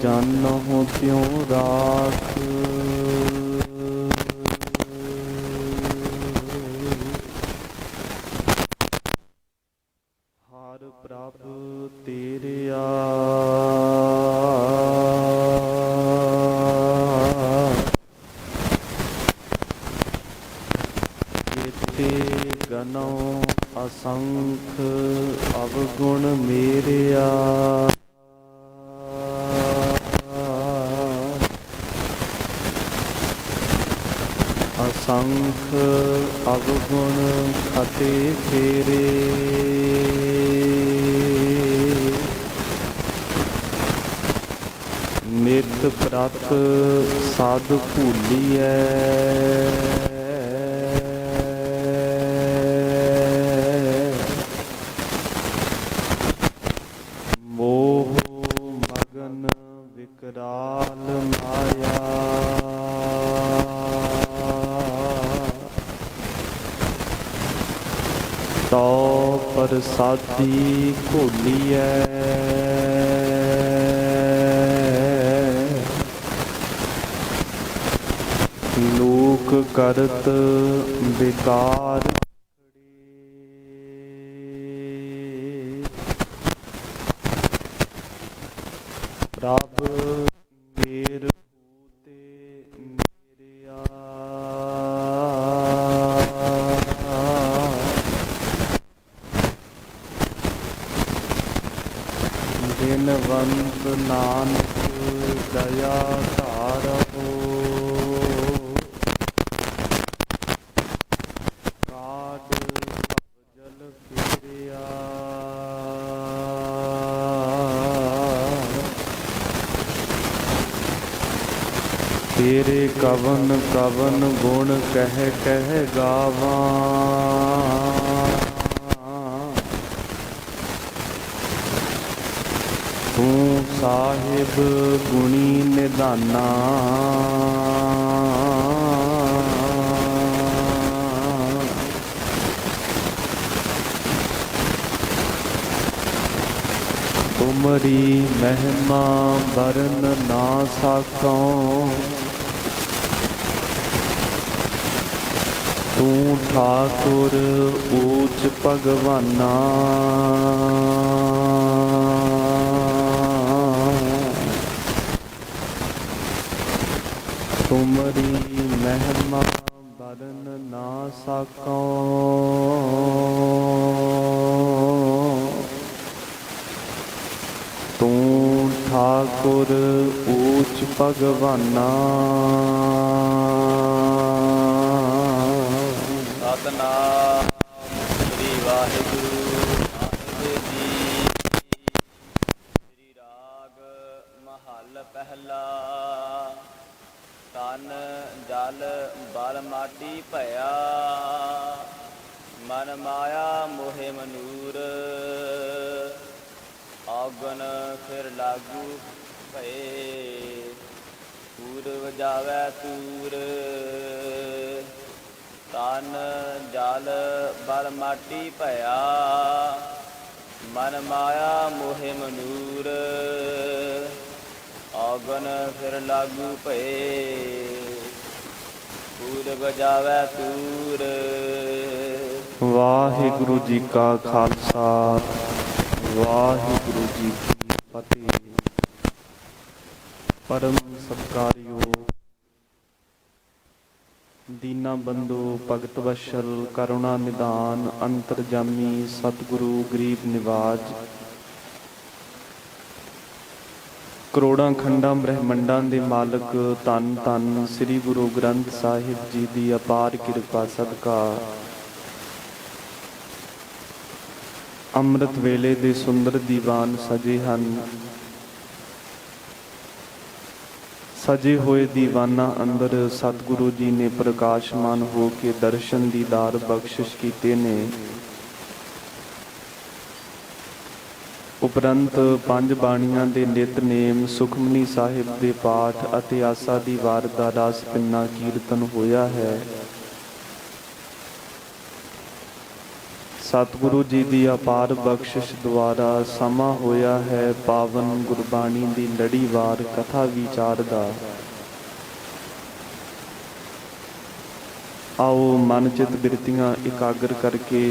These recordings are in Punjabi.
ਜਾਨਹੁ ਤਿਉ ਰਾਖ। ਹਰਿ ਪ੍ਰਭ ਤੇਰਿਆ ਕੀਤੇ ਗਨਉ ਅਸੰਖ ਅਵਗੁਣ ਮੇਰਿਆ। ਅਸੰਖ ਅਵਗੁਣ ਖਤੇ ਫੇਰੇ। ਨਿਤ ਪ੍ਰਤ ਸਾਧ ਭੂਲੀਐ। ਮੋਹ ਮਗਨ ਵਿਕਰਾਲ ਮਾਇਆ। ਤੋ ਪ੍ਰਸਾਦੀ ਘੋਲੀਐ। ਲੋਕ ਕਰਤ ਵਿਕਾਰ। ਪ੍ਰਭ ਮੇਰ ਹੂਤੇ ਮੇਰਿਆ। ਦਿਨਵੰਤ ਨਾਨਕ ਦਇਆ ਧਾਰਹੁ। ਕਾਢ ਭਵਜਲ ਫੇਰਿਆ। ਤੇਰੇ ਕਵਨ ਕਵਨ ਗੁਣ ਕਹਿ ਕਹਿ ਗਾਵਾਂ। ਤੂੰ ਸਾਹਿਬ ਗੁਣੀ ਨਿਧਾਨਾ। ਤੁਮਰੀ ਮਹਿਮਾ ਵਰਨ ਨਾ ਸਾਕਉ। ਤੂੰ ਠਾਕੁਰ ਊਚ ਭਗਵਾਨਾ। ਤੁਮਰੀ ਮਹਿਮਾ ਵਰਨ ਨਾ ਸਾਕਉ। ਤੂੰ ਠਾਕੁਰ ਊਚ ਭਗਵਾਨਾ। ਸਤਿਨਾਮ ਸ੍ਰੀ ਵਾਹਿਗੁਰੂ ਸਾਹਿਬ ਜੀ। ਸ੍ਰੀ ਰਾਗ ਮਹੱਲ ਪਹਿਲਾ। ਤਨ ਜਲ ਬਲ ਮਾਟੀ ਭਇਆ। ਮਨ ਮਾਇਆ ਮੋਹਿ ਮਨੂਰ। ਔਗਣ ਫਿਰ ਲਾਗੂ ਭਏ। ਪੂਰਵ ਜਾਵੈ ਤੂਰ। ਤਨ ਜਲ ਬਲ ਮਾਟੀ ਭਇਆ। ਮਨ ਮਾਇਆ ਮੋਹਿ ਮਨੂਰ। ਔਗਣ ਫਿਰ ਲਾਗੂ ਭਏ। ਪੂਰਵ ਜਾਵੈ ਤੂਰ। ਵਾਹਿਗੁਰੂ ਜੀ ਕਾ ਖਾਲਸਾ ਵਾਹਿਗੁਰੂ ਜੀ ਕੀ ਫਤਿਹ। ਪਰਮ ਸਤਿਕਾਰਯੋਗ ਦੀਨਾ ਬੰਧੂ ਭਗਤ ਵਸ਼ਲ ਕਰੁਣਾ ਨਿਧਾਨ ਅੰਤਰਜਾਮੀ ਸਤਿਗੁਰੂ ਗਰੀਬ ਨਿਵਾਜ ਕਰੋੜਾਂ ਖੰਡਾਂ ਬ੍ਰਹਿਮੰਡਾਂ ਦੇ ਮਾਲਕ ਧੰਨ ਧੰਨ ਸ੍ਰੀ ਗੁਰੂ ਗ੍ਰੰਥ ਸਾਹਿਬ ਜੀ ਦੀ ਅਪਾਰ ਕਿਰਪਾ ਸਦਕਾ ਅੰਮ੍ਰਿਤ ਵੇਲੇ ਦੇ ਸੁੰਦਰ ਦੀਵਾਨ ਸਜੇ ਹਨ। ਸਜੇ ਹੋਏ ਦੀਵਾਨਾਂ ਅੰਦਰ ਸਤਿਗੁਰੂ ਜੀ ਨੇ ਪ੍ਰਕਾਸ਼ਮਾਨ ਹੋ ਕੇ ਦਰਸ਼ਨ ਦੀਦਾਰ ਬਖਸ਼ਿਸ਼ ਕੀਤੇ ਨੇ। ਉਪਰੰਤ ਪੰਜ ਬਾਣੀਆਂ ਦੇ ਨਿਤਨੇਮ, ਸੁਖਮਨੀ ਸਾਹਿਬ ਦੇ ਪਾਠ ਅਤੇ ਆਸਾ ਦੀ ਵਾਰ ਦਾ ਰਸ ਪਿੰਨਾ ਕੀਰਤਨ ਹੋਇਆ ਹੈ। ਸਤਿਗੁਰੂ ਜੀ ਦੀ ਅਪਾਰ ਬਖਸ਼ਿਸ਼ ਦੁਆਰਾ ਸਮਾਂ ਹੋਇਆ ਹੈ ਪਾਵਨ ਗੁਰਬਾਣੀ ਦੀ ਲੜੀਵਾਰ ਕਥਾ ਵਿਚਾਰ ਦਾ। ਆਓ ਮਨ ਚਿਤ ਬਿਰਤੀਆਂ ਇਕਾਗਰ ਕਰਕੇ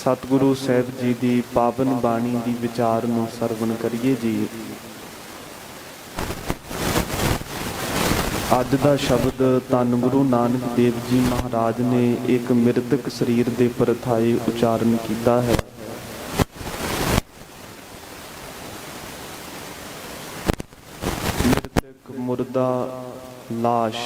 ਸਤਿਗੁਰੂ ਸਾਹਿਬ ਜੀ ਦੀ ਪਾਵਨ ਬਾਣੀ ਦੀ ਵਿਚਾਰ ਨੂੰ ਸਰਵਣ ਕਰੀਏ ਜੀ। ਅੱਜ ਦਾ ਸ਼ਬਦ ਧੰਨ ਗੁਰੂ ਨਾਨਕ ਦੇਵ ਜੀ ਮਹਾਰਾਜ ਨੇ ਇੱਕ ਮਿਰਤਕ ਸਰੀਰ ਦੇ ਪਰਥਾਏ ਉਚਾਰਨ ਕੀਤਾ ਹੈ। ਮਿਰਤਕ ਮੁਰਦਾ ਲਾਸ਼,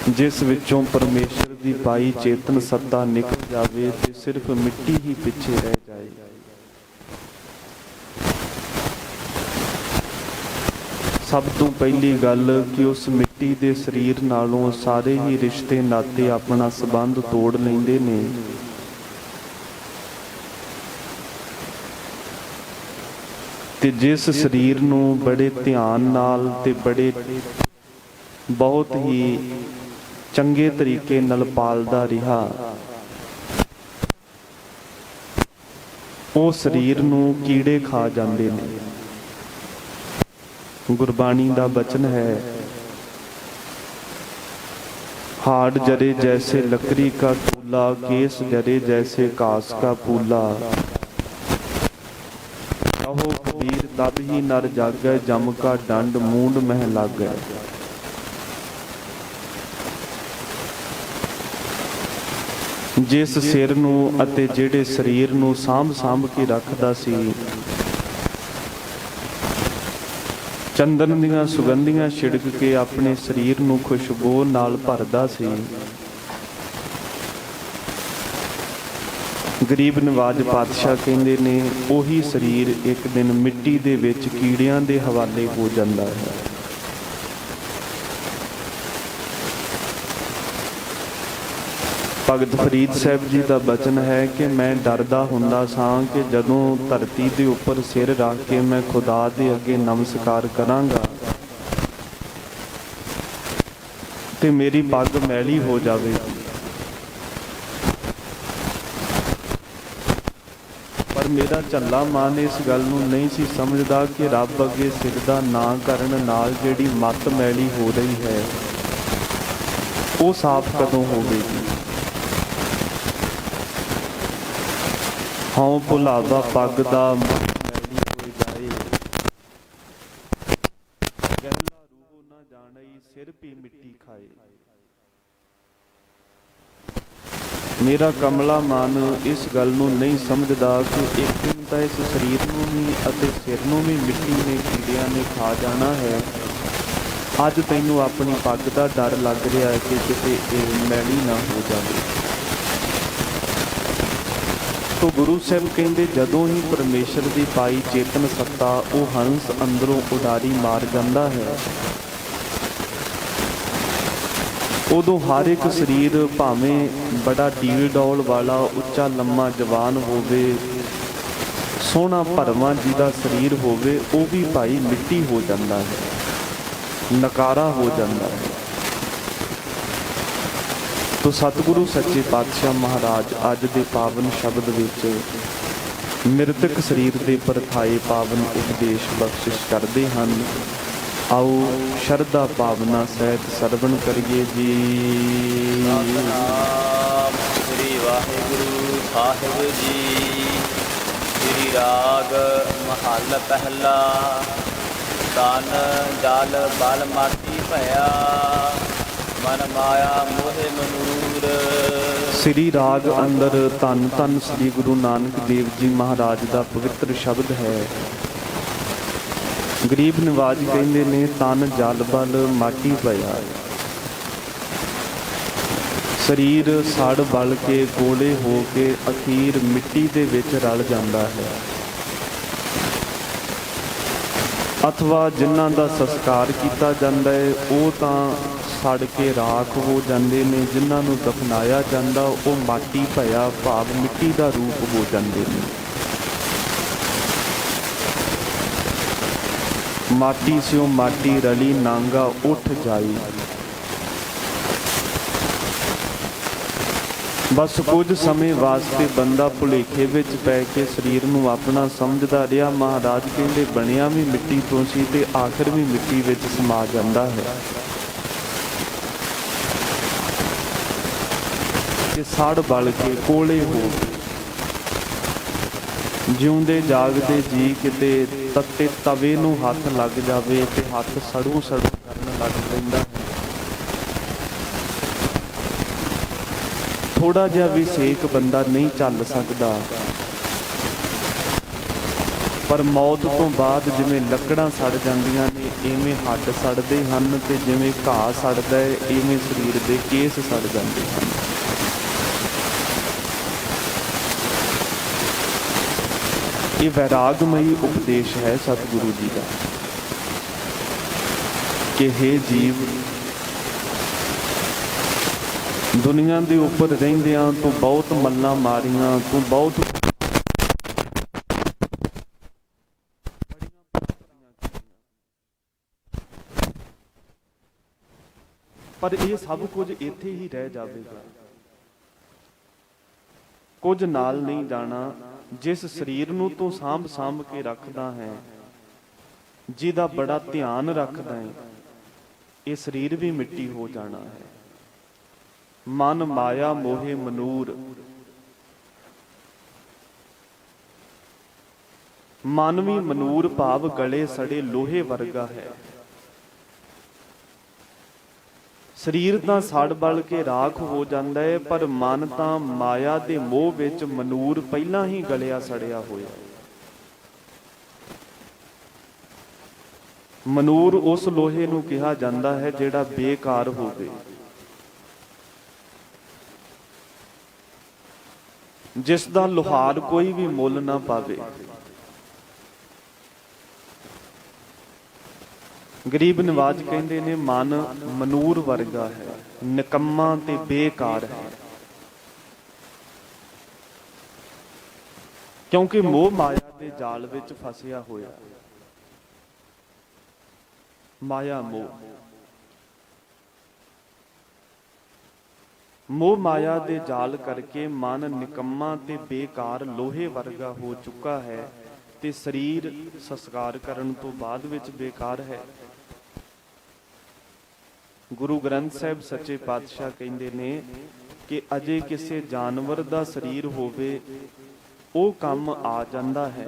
ਜਿਸ ਵਿੱਚੋਂ ਪਰਮੇਸ਼ਰ ਦੀ ਪਾਈ ਚੇਤਨ ਸੱਤਾ ਨਿਕਲ ਜਾਵੇ ਤੇ ਸਿਰਫ ਮਿੱਟੀ ਹੀ ਪਿੱਛੇ ਰਹਿ ਜਾਏ। ਸਭ ਤੋਂ ਪਹਿਲੀ ਗੱਲ ਕਿ ਉਸ ਮਿੱਟੀ ਦੇ ਸਰੀਰ ਨਾਲੋਂ ਸਾਰੇ ਹੀ ਰਿਸ਼ਤੇ ਨਾਤੇ ਆਪਣਾ ਸੰਬੰਧ ਤੋੜ ਲੈਂਦੇ ਨੇ। ਤੇ ਜਿਸ ਸਰੀਰ ਨੂੰ ਬੜੇ ਧਿਆਨ ਨਾਲ ਤੇ ਬਹੁਤ ਹੀ ਚੰਗੇ ਤਰੀਕੇ ਨਾਲ ਪਾਲਦਾ ਰਿਹਾ, ਉਹ ਸਰੀਰ ਨੂੰ ਕੀੜੇ ਖਾ ਜਾਂਦੇ ਨੇ। ਗੁਰਬਾਣੀ ਦਾ ਬਚਨ ਹੈ, हाड़ जरे जैसे लकड़ी का टूला, केस जरे जैसे घास का फूला। कहो कबीर तब ही नर जागै, जम का डंड मूंड मह लागै। जिस सिर नूं अते जिहड़े शरीर नूं साਂਭ के रखदा सी, चंदन दीआं सुगंधियां छिड़क के अपने शरीर नूं खुशबू नाल भरदा सी। गरीब नवाज पातशाह कहंदे ने ओही शरीर एक दिन मिट्टी दे विच कीड़ियां दे हवाले हो जांदा है। भगत फरीद साहब जी का बचन है कि मैं डरदा हुंदा सां कि जदों धरती दे उपर सिर रख के मैं खुदा दे अगे नमस्कार करांगा ते मेरी पग मैली हो जावेगी। पर मेरा झल्ला मान इस गल नूं नहीं सी समझदा कि रब अगे सिर दा ना करन नाल जिहड़ी मत मैली हो रही है वो साफ कदों होवेगी। हाँ भुलावा पग दा मैली हो जाए, गहला रूह ना जाने सिर भी मिट्टी खाए। मेरा कमला मन इस गल नूं नहीं समझदा कि एक दिन तां इस शरीर नूं भी अते सिर नूं भी मिट्टी ने कीड़ियां ने खा जाना है। अज तैनूं अपनी पग दा डर लग रहा है कि किते इह मैली ना हो जाए। तो गुरु साहब कहते जदों ही परमेश्वर की पाई चेतन सत्ता वो हंस अंदरों उडारी मार जाता है, उदों हर एक शरीर भावें बड़ा डील डौल वाला उच्चा लम्मा जवान होवे, सोहना भरवां जिहदा शरीर होवे, वो भी भाई मिट्टी हो जाता है, नकारा हो जाता है। तो सतगुरु सच्चे पातशाह महाराज अज दे पावन शब्द विच मृतक शरीर दे परथाए पावन उपदेश बख्शिश करते हैं। आओ शरधा भावना सहित सरवण करिए जी। श्री वाहिगुरु साहिब जी। श्री राग महल पहला। तन जल बल माटी भया, मन माया मोहे मनूर। श्री राग अंदर धन धन श्री गुरु नानक देव जी महाराज का पवित्र शब्द है। गरीब नवाज कहते ने तन जल बल माटी पया, शरीर सड़ बल के गोले हो के अखीर मिट्टी दे विच रल जाता है। अथवा जिन्हां दा संस्कार किया जाता है वो तां सड़ के राख हो जाते हैं, जिन्होंने दफनाया जाता वो माटी भया भाव मिट्टी का रूप हो जाते हैं। माटी स्यों माटी रली नांगा उठ जाई। बस कुछ समय वास्ते बंदा भुलेखे विच पै के शरीर नूं अपना समझदा रिहा। महाराज कहंदे बनिया भी मिट्टी तो सी ते आखिर भी मिट्टी विच समा जांदा है। कि सड़ बल के कोले हो जिउंदे जागदे जी किते तत्ते तवे नूं हथ लग जावे ते हथ सड़ू सड़ू करन लग पैंदा है। थोड़ा जिहा भी सेक बंदा नहीं झल सकदा, पर मौत तो बाद जिवें लकड़ां सड़ जांदियां ने इवें हड्ड सड़दे हन ते जिवें घाह सड़दा है इवें शरीर दे केस सड़ जांदे हन। ये वैरागमयी उपदेश है सतगुरु जी का कि हे जीव, दुनिया के उपर रहिंदियां तू बहुत मल्लां मारियां, तू बहुत पर यह सब कुछ इत्थे ही रह जाएगा। कुछ नाल नहीं जाना। जिस शरीर नूं तू सांभ सांभ के रखदा है, जिहदा बड़ा ध्यान रखदा है, ये शरीर भी मिट्टी हो जाना है। मन माया मोहे मनूर, मन भी मनूर भाव गले सड़े लोहे वर्गा है। शरीर तां सड़ बल के राख हो जाता है, पर मन तां माया दे मोह विच मनूर पहला ही गलिया सड़िया होया। मनूर उस लोहे नूं कहा जाता है जिहड़ा बेकार होवे, जिस दा लोहार कोई भी मुल ना पावे। गरीब नवाज कहते ने मन मनूर वर्गा है, निकम्मा ते बेकार है। क्योंकि मोह माया के जाल विच फसिया होया। माया मोह, मोह माया दे जाल करके मन निकम्मा ते बेकार लोहे वर्गा हो चुका है ते शरीर संस्कार करन तो बाद विच बेकार है। गुरु ग्रंथ साहिब सच्चे पातशाह कहते ने कि अजे किसी जानवर दा शरीर होवे वो काम आ जाता है,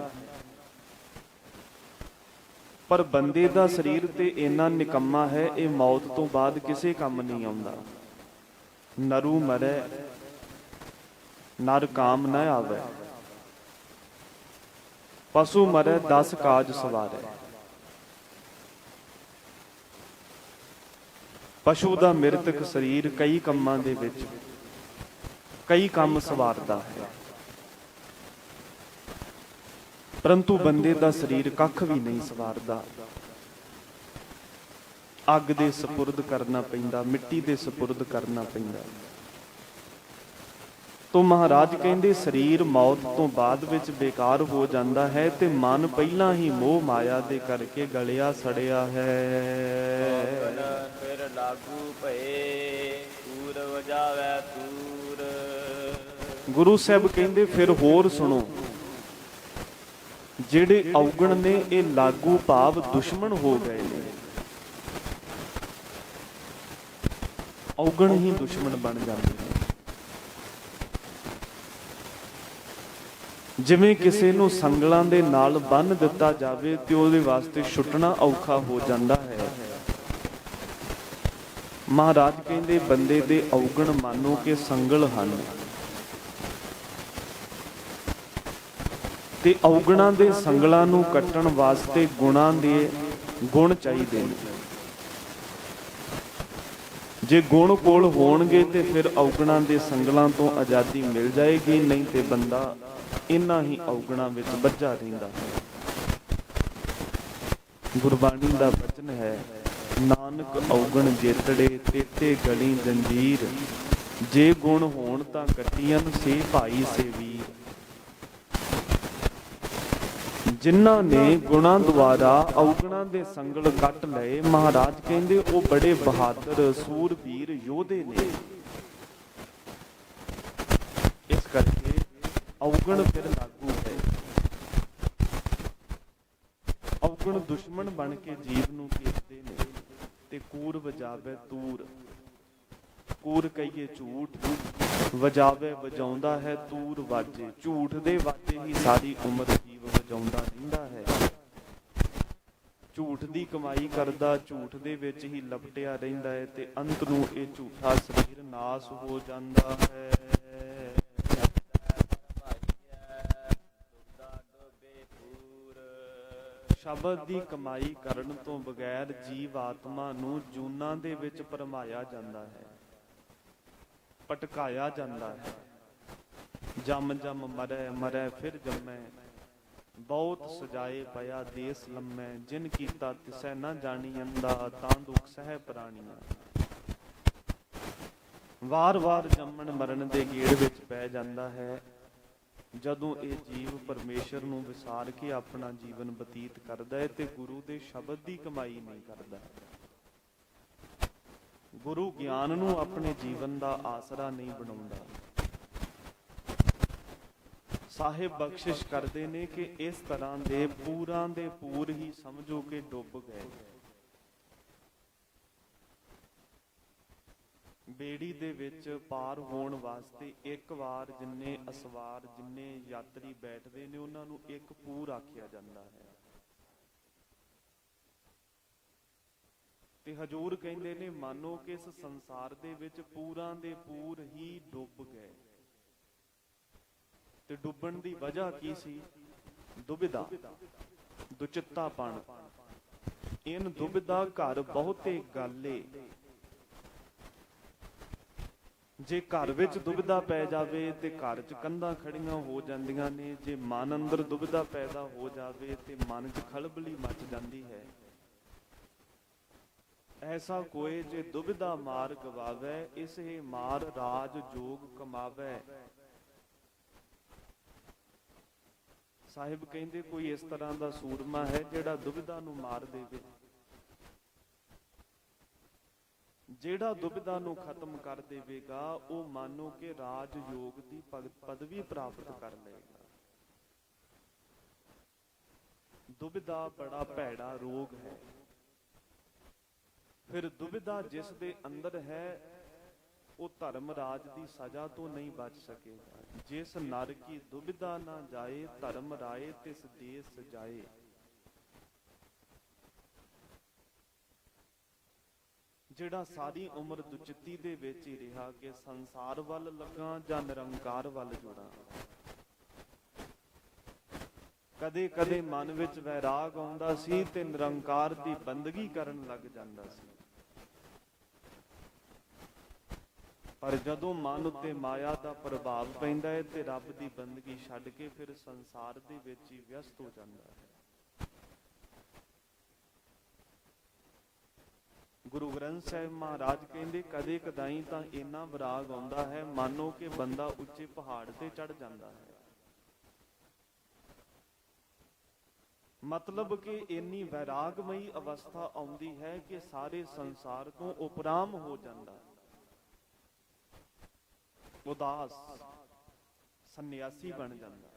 पर बंदे दा शरीर ते इन्ना निकम्मा है, ये मौत तो बाद किसी काम नहीं आउंदा। नरू मरै नर काम न आवे, पशु मरै 10 काज सवारै। पशु का मृतक शरीर कई कामां दे विच कई काम सवारदा है, परंतु बंदे का शरीर कख भी नहीं सवारदा। अग दे सपुरद करना पैंदा, मिट्टी दे सपुरद करना पैंदा। तो महाराज कहंदे शरीर मौत तो बाद विच बेकार हो जाता है ते मन पहला ही मोह माया दे करके गलिया सड़िया है। फिर लागू भये तूर वजावे तूर। गुरु साहब कहंदे फिर होर सुनो, जेड़े औगण ने ये लागू भाव दुश्मन हो गए ने। औगण ही दुश्मन बन जाते हैं। जिवें किसी नूं संगलां दे नाल बन दिता जावे ते उहदे वास्ते छुटना औखा हो जाता है। महाराज कहंदे बंदे दे औगण मानो के संगल हन ते औगणां दे संगलां नूं कट्टण वास्ते गुणां दे गुण चाहीदे ने। जे गुण कोल होणगे ते फिर औगणां दे संगलां तो आज़ादी मिल जाएगी, नहीं ते बंदा इन्हां ही औगणां विच वज्झा रहिंदा है। गुरबाणी दा वचन है, नानक औगण जेतड़े तेते गली जंजीर। जे गुण होण तां कट्टियन से भाई से वीर। ਜਿਨ੍ਹਾਂ ਨੇ ਗੁਣਾਂ ਦੁਆਰਾ ਔਗਣਾਂ ਦੇ ਸੰਗਲ ਕੱਟ ਲਏ, ਮਹਾਰਾਜ ਕਹਿੰਦੇ ਉਹ ਬੜੇ ਬਹਾਦਰ ਸੂਰਬੀਰ ਯੋਧੇ ਨੇ। ਇਸ ਕਰਕੇ ਔਗਣ ਫਿਰ ਲਾਗੂ ਹੈ। ਔਗਣ ਦੁਸ਼ਮਣ ਬਣ ਕੇ ਜੀਵ ਨੂੰ ਘੇਰਦੇ ਨੇ ਤੇ ਕੂਰ ਵਜਾਵੇ ਤੂਰ। ਕੂਰ ਕਹੀਏ ਝੂਠ, ਵਜਾਵੇ ਵਜਾਉਂਦਾ ਹੈ ਤੂਰ ਵਾਜੇ। ਝੂਠ ਦੇ ਵਾਜੇ ਹੀ ਸਾਰੀ ਉਮਰ ਜੀਵ ਵਜਾਉਂਦਾ ਰਹਿੰਦਾ ਹੈ। ਝੂਠ ਦੀ ਕਮਾਈ ਕਰਦਾ, ਝੂਠ ਦੇ ਵਿੱਚ ਹੀ ਲਪਟਿਆ ਰਹਿੰਦਾ ਹੈ ਤੇ ਅੰਤ ਨੂੰ ਇਹ ਝੂਠਾ ਸਰੀਰ ਨਾਸ ਹੋ ਜਾਂਦਾ ਹੈ। ਸ਼ਬਦ ਦੀ ਕਮਾਈ ਕਰਨ ਤੋਂ ਬਗੈਰ ਜੀਵ ਆਤਮਾ ਨੂੰ ਜੂਨਾਂ ਦੇ ਵਿੱਚ ਭਰਮਾਇਆ ਜਾਂਦਾ ਹੈ, ਭਟਕਾਇਆ ਜਾਂਦਾ ਹੈ। ਜਮ ਜਮ ਮਰੈ, ਮਰੈ ਫਿਰ ਜੰਮੈ, ਬਹੁਤ ਸਜਾਏ ਪਿਆ ਦੇਸ ਲੰਮੈ। ਜਿਨ ਕੀਤਾ ਤਿਸੈ ਨਾ ਜਾਣੀ ਅੰਦਾ, ਤਾਂ ਦੁਖ ਸਹਿ ਪ੍ਰਾਣੀਆਂ। ਵਾਰ-ਵਾਰ ਜੰਮਣ ਮਰਨ ਦੇ ਗੇੜ ਵਿੱਚ ਪੈ ਜਾਂਦਾ ਹੈ। ਜਦੋਂ ਇਹ ਜੀਵ ਪਰਮੇਸ਼ਰ ਨੂੰ ਵਿਸਾਰ ਕੇ ਆਪਣਾ ਜੀਵਨ ਬਤੀਤ ਕਰਦਾ ਹੈ ਤੇ ਗੁਰੂ ਦੇ ਸ਼ਬਦ ਦੀ ਕਮਾਈ ਨਹੀਂ ਕਰਦਾ, ਗੁਰੂ ਗਿਆਨ ਨੂੰ ਆਪਣੇ ਜੀਵਨ ਦਾ ਆਸਰਾ ਨਹੀਂ ਬਣਾਉਂਦਾ। ਸਾਹਿਬ ਬਖਸ਼ਿਸ਼ ਕਰਦੇ ਨੇ ਕਿ ਇਸ ਤਰ੍ਹਾਂ ਦੇ ਪੂਰਾਂ ਦੇ ਪੂਰ ਹੀ ਸਮਝੋ ਕਿ ਡੁੱਬ ਗਏ। ਬੇੜੀ ਦੇ ਵਿੱਚ ਪਾਰ ਹੋਣ ਵਾਸਤੇ ਇੱਕ ਵਾਰ ਜਿੰਨੇ ਅਸਵਾਰ, ਜਿੰਨੇ ਯਾਤਰੀ ਬੈਠਦੇ ਨੇ ਉਹਨਾਂ ਨੂੰ ਇੱਕ ਪੂਰ ਆਖਿਆ ਜਾਂਦਾ ਹੈ। ਤੇ ਹਜੂਰ ਕਹਿੰਦੇ ਨੇ ਮਾਨੋ ਕਿ ਇਸ ਸੰਸਾਰ ਦੇ ਵਿੱਚ ਪੂਰਾਂ ਦੇ ਪੂਰ ਹੀ ਡੁੱਬ ਗਏ। ਤੇ ਡੁੱਬਣ ਦੀ ਵਜ੍ਹਾ ਕੀ ਸੀ? ਦੁਬਿਧਾ, ਦੁਚਿੱਤਾਪਣ। ਇਨ ਦੁਬਿਧਾ ਘਰ ਬਹੁਤੇ ਗਾਲੇ। ਜੇ ਘਰ ਵਿੱਚ ਦੁਬਿਧਾ ਪੈ ਜਾਵੇ ਤੇ ਘਰ 'ਚ ਕੰਧਾਂ ਖੜੀਆਂ ਹੋ ਜਾਂਦੀਆਂ ਨੇ। ਜੇ ਮਨ ਅੰਦਰ ਦੁਬਿਧਾ ਪੈਦਾ ਹੋ ਜਾਵੇ ਤੇ ਮਨ 'ਚ ਖਲਬਲੀ ਮਚ ਜਾਂਦੀ ਹੈ। ਐਸਾ ਕੋਈ ਜੇ ਦੁਬਿਧਾ ਮਾਰ ਗਵਾਵੇ, ਇਸੇ ਮਾਰ ਰਾਜ ਜੋਗ ਕਮਾਵੇ। ਸਾਹਿਬ ਕਹਿੰਦੇ ਕੋਈ ਇਸ ਤਰ੍ਹਾਂ ਦਾ ਸੂਰਮਾ ਹੈ ਜਿਹੜਾ ਦੁਬਿਧਾ ਨੂੰ ਮਾਰ ਦੇਵੇ, ਜਿਹੜਾ ਦੁਬਿਧਾ ਨੂੰ ਖਤਮ ਕਰ ਦੇਵੇਗਾ ਉਹ ਮਾਨੋ ਕਿ ਰਾਜ ਯੋਗ ਦੀ ਪਦਵੀ ਪ੍ਰਾਪਤ ਕਰ ਲਏਗਾ। ਦੁਬਿਧਾ ਬੜਾ ਭੈੜਾ ਰੋਗ ਹੈ। ਫਿਰ ਦੁਬਿਧਾ ਜਿਸ ਦੇ ਅੰਦਰ ਹੈ ਉਹ ਧਰਮ ਰਾਜ ਦੀ ਸਜ਼ਾ ਤੋਂ ਨਹੀਂ ਬਚ ਸਕੇਗਾ। ਜਿਸ ਨਰ ਕੀ ਦੁਬਿਧਾ ਨਾ ਜਾਏ, ਧਰਮ ਰਾਏ ਤਿਸ ਦੇਸ ਜਾਏ। ਜਿਹੜਾ ਸਾਰੀ ਉਮਰ ਦੁਚਿੱਤੀ ਦੇ ਵਿੱਚ ਹੀ ਰਿਹਾ ਕਿ ਸੰਸਾਰ ਵੱਲ ਲੱਗਾ ਜਾਂ ਨਿਰੰਕਾਰ ਵੱਲ ਜੁੜਾਂ। ਕਦੇ ਕਦੇ ਮਨ ਵਿੱਚ ਵੈਰਾਗ ਆਉਂਦਾ ਸੀ ਤੇ ਨਿਰੰਕਾਰ ਦੀ ਬੰਦਗੀ ਕਰਨ ਲੱਗ ਜਾਂਦਾ ਸੀ। ਪਰ ਜਦੋਂ ਮਨ ਉੱਤੇ ਮਾਇਆ ਦਾ ਪ੍ਰਭਾਵ ਪੈਂਦਾ ਹੈ ਤੇ ਰੱਬ ਦੀ ਬੰਦਗੀ ਛੱਡ ਕੇ ਫਿਰ ਸੰਸਾਰ ਦੇ ਵਿੱਚ ਹੀ ਵਿਅਸਤ ਹੋ ਜਾਂਦਾ ਹੈ। ਗੁਰੂ ਗ੍ਰੰਥ ਸਾਹਿਬ ਮਹਾਰਾਜ ਕਹਿੰਦੇ ਕਦੇ ਕਦਾਈ ਤਾਂ ਇੰਨਾ ਵਿਰਾਗ ਆਉਂਦਾ ਹੈ ਮਾਨੋ ਕਿ ਬੰਦਾ ਉੱਚੇ ਪਹਾੜ ਤੇ ਚੜ ਜਾਂਦਾ ਹੈ। ਮਤਲਬ ਕਿ ਇੰਨੀ ਵੈਰਾਗਮਈ ਅਵਸਥਾ ਆਉਂਦੀ ਹੈ ਕਿ ਸਾਰੇ ਸੰਸਾਰ ਤੋਂ ਉਪਰਾਮ ਹੋ ਜਾਂਦਾ, ਉਦਾਸ ਸੰਨਿਆਸੀ ਬਣ ਜਾਂਦਾ।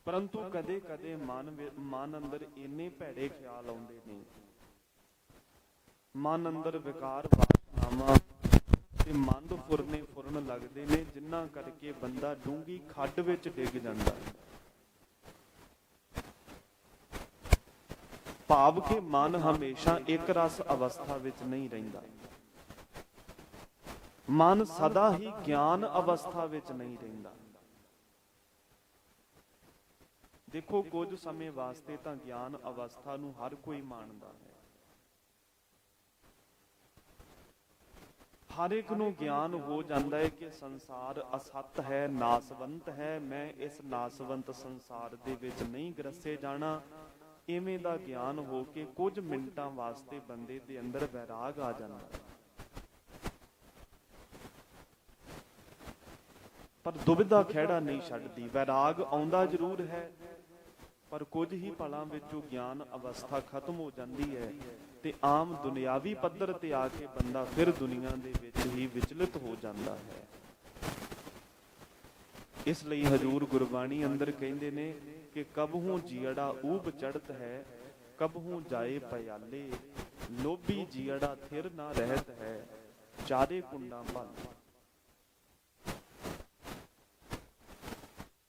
ਪਰੰਤੂ ਕਦੇ ਕਦੇ ਮਨ ਅੰਦਰ ਇੰਨੇ ਭੈੜੇ ਖਿਆਲ ਆਉਂਦੇ ਨੇ, ਮਨ ਅੰਦਰ ਵਿਕਾਰ ਵਾਸਨਾਵਾਂ ਤੇ ਮੰਦ ਫੁਰਨ ਲੱਗਦੇ ਨੇ, ਜਿਨ੍ਹਾਂ ਕਰਕੇ ਬੰਦਾ ਡੂੰਘੀ ਖੱਡ ਵਿੱਚ ਡਿੱਗ ਜਾਂਦਾ। ਭਾਵ ਕਿ ਮਨ ਹਮੇਸ਼ਾ ਇੱਕ ਰਸ ਅਵਸਥਾ ਵਿੱਚ ਨਹੀਂ ਰਹਿੰਦਾ। ਮਨ ਸਦਾ ਹੀ ਗਿਆਨ ਅਵਸਥਾ ਵਿੱਚ ਨਹੀਂ ਰਹਿੰਦਾ। ਦੇਖੋ ਕੁਝ ਸਮੇਂ ਵਾਸਤੇ ਤਾਂ ਗਿਆਨ ਅਵਸਥਾ ਨੂੰ ਹਰ ਕੋਈ ਮਾਣਦਾ ਹੈ। ਹਰ ਇੱਕ ਨੂੰ ਗਿਆਨ ਹੋ ਜਾਂਦਾ ਹੈ ਕਿ ਸੰਸਾਰ ਅਸਤ ਹੈ, ਨਾਸਵੰਤ ਹੈ, ਮੈਂ ਇਸ ਨਾਸਵੰਤ ਸੰਸਾਰ ਦੇ ਵਿੱਚ ਨਹੀਂ ਗ੍ਰਸੇ ਜਾਣਾ। ਇਵੇਂ ਦਾ ਗਿਆਨ ਹੋ ਕੇ ਕੁਝ ਮਿੰਟਾਂ ਵਾਸਤੇ ਬੰਦੇ ਦੇ ਅੰਦਰ ਵੈਰਾਗ ਆ ਜਾਂਦਾ। ਪਰ ਦੁਬਿਧਾ ਖਹਿੜਾ ਨਹੀਂ ਛੱਡਦੀ। ਵੈਰਾਗ ਆਉਂਦਾ ਜ਼ਰੂਰ ਹੈ, ਪਰ ਕੁਝ ਹੀ ਪਲਾਂ ਵਿੱਚ ਉਹ ਗਿਆਨ ਅਵਸਥਾ ਖਤਮ ਹੋ ਜਾਂਦੀ ਹੈ ਤੇ ਆਮ ਦੁਨਿਆਵੀ ਪੱਧਰ ਤੇ ਆ ਕੇ ਬੰਦਾ ਫਿਰ ਦੁਨੀਆ ਦੇ ਵਿੱਚ ਹੀ ਵਿਚਲਿਤ ਹੋ ਜਾਂਦਾ ਹੈ। ਇਸ ਲਈ ਹਜ਼ੂਰ ਗੁਰਬਾਣੀ ਅੰਦਰ ਕਹਿੰਦੇ ਨੇ ਕਿ ਕਬਹੂ ਜੀੜਾ ਊਬ ਚੜਤ ਹੈ, ਕਬਹੂ ਜਾਏ ਪਿਆਲੇ, ਲੋਭੀ ਜੀੜਾ ਥਿਰ ਨਾ ਰਹਿਤ ਹੈ, ਚਾਰੇ ਕੁੰਡਾਂ ਭੰਨ।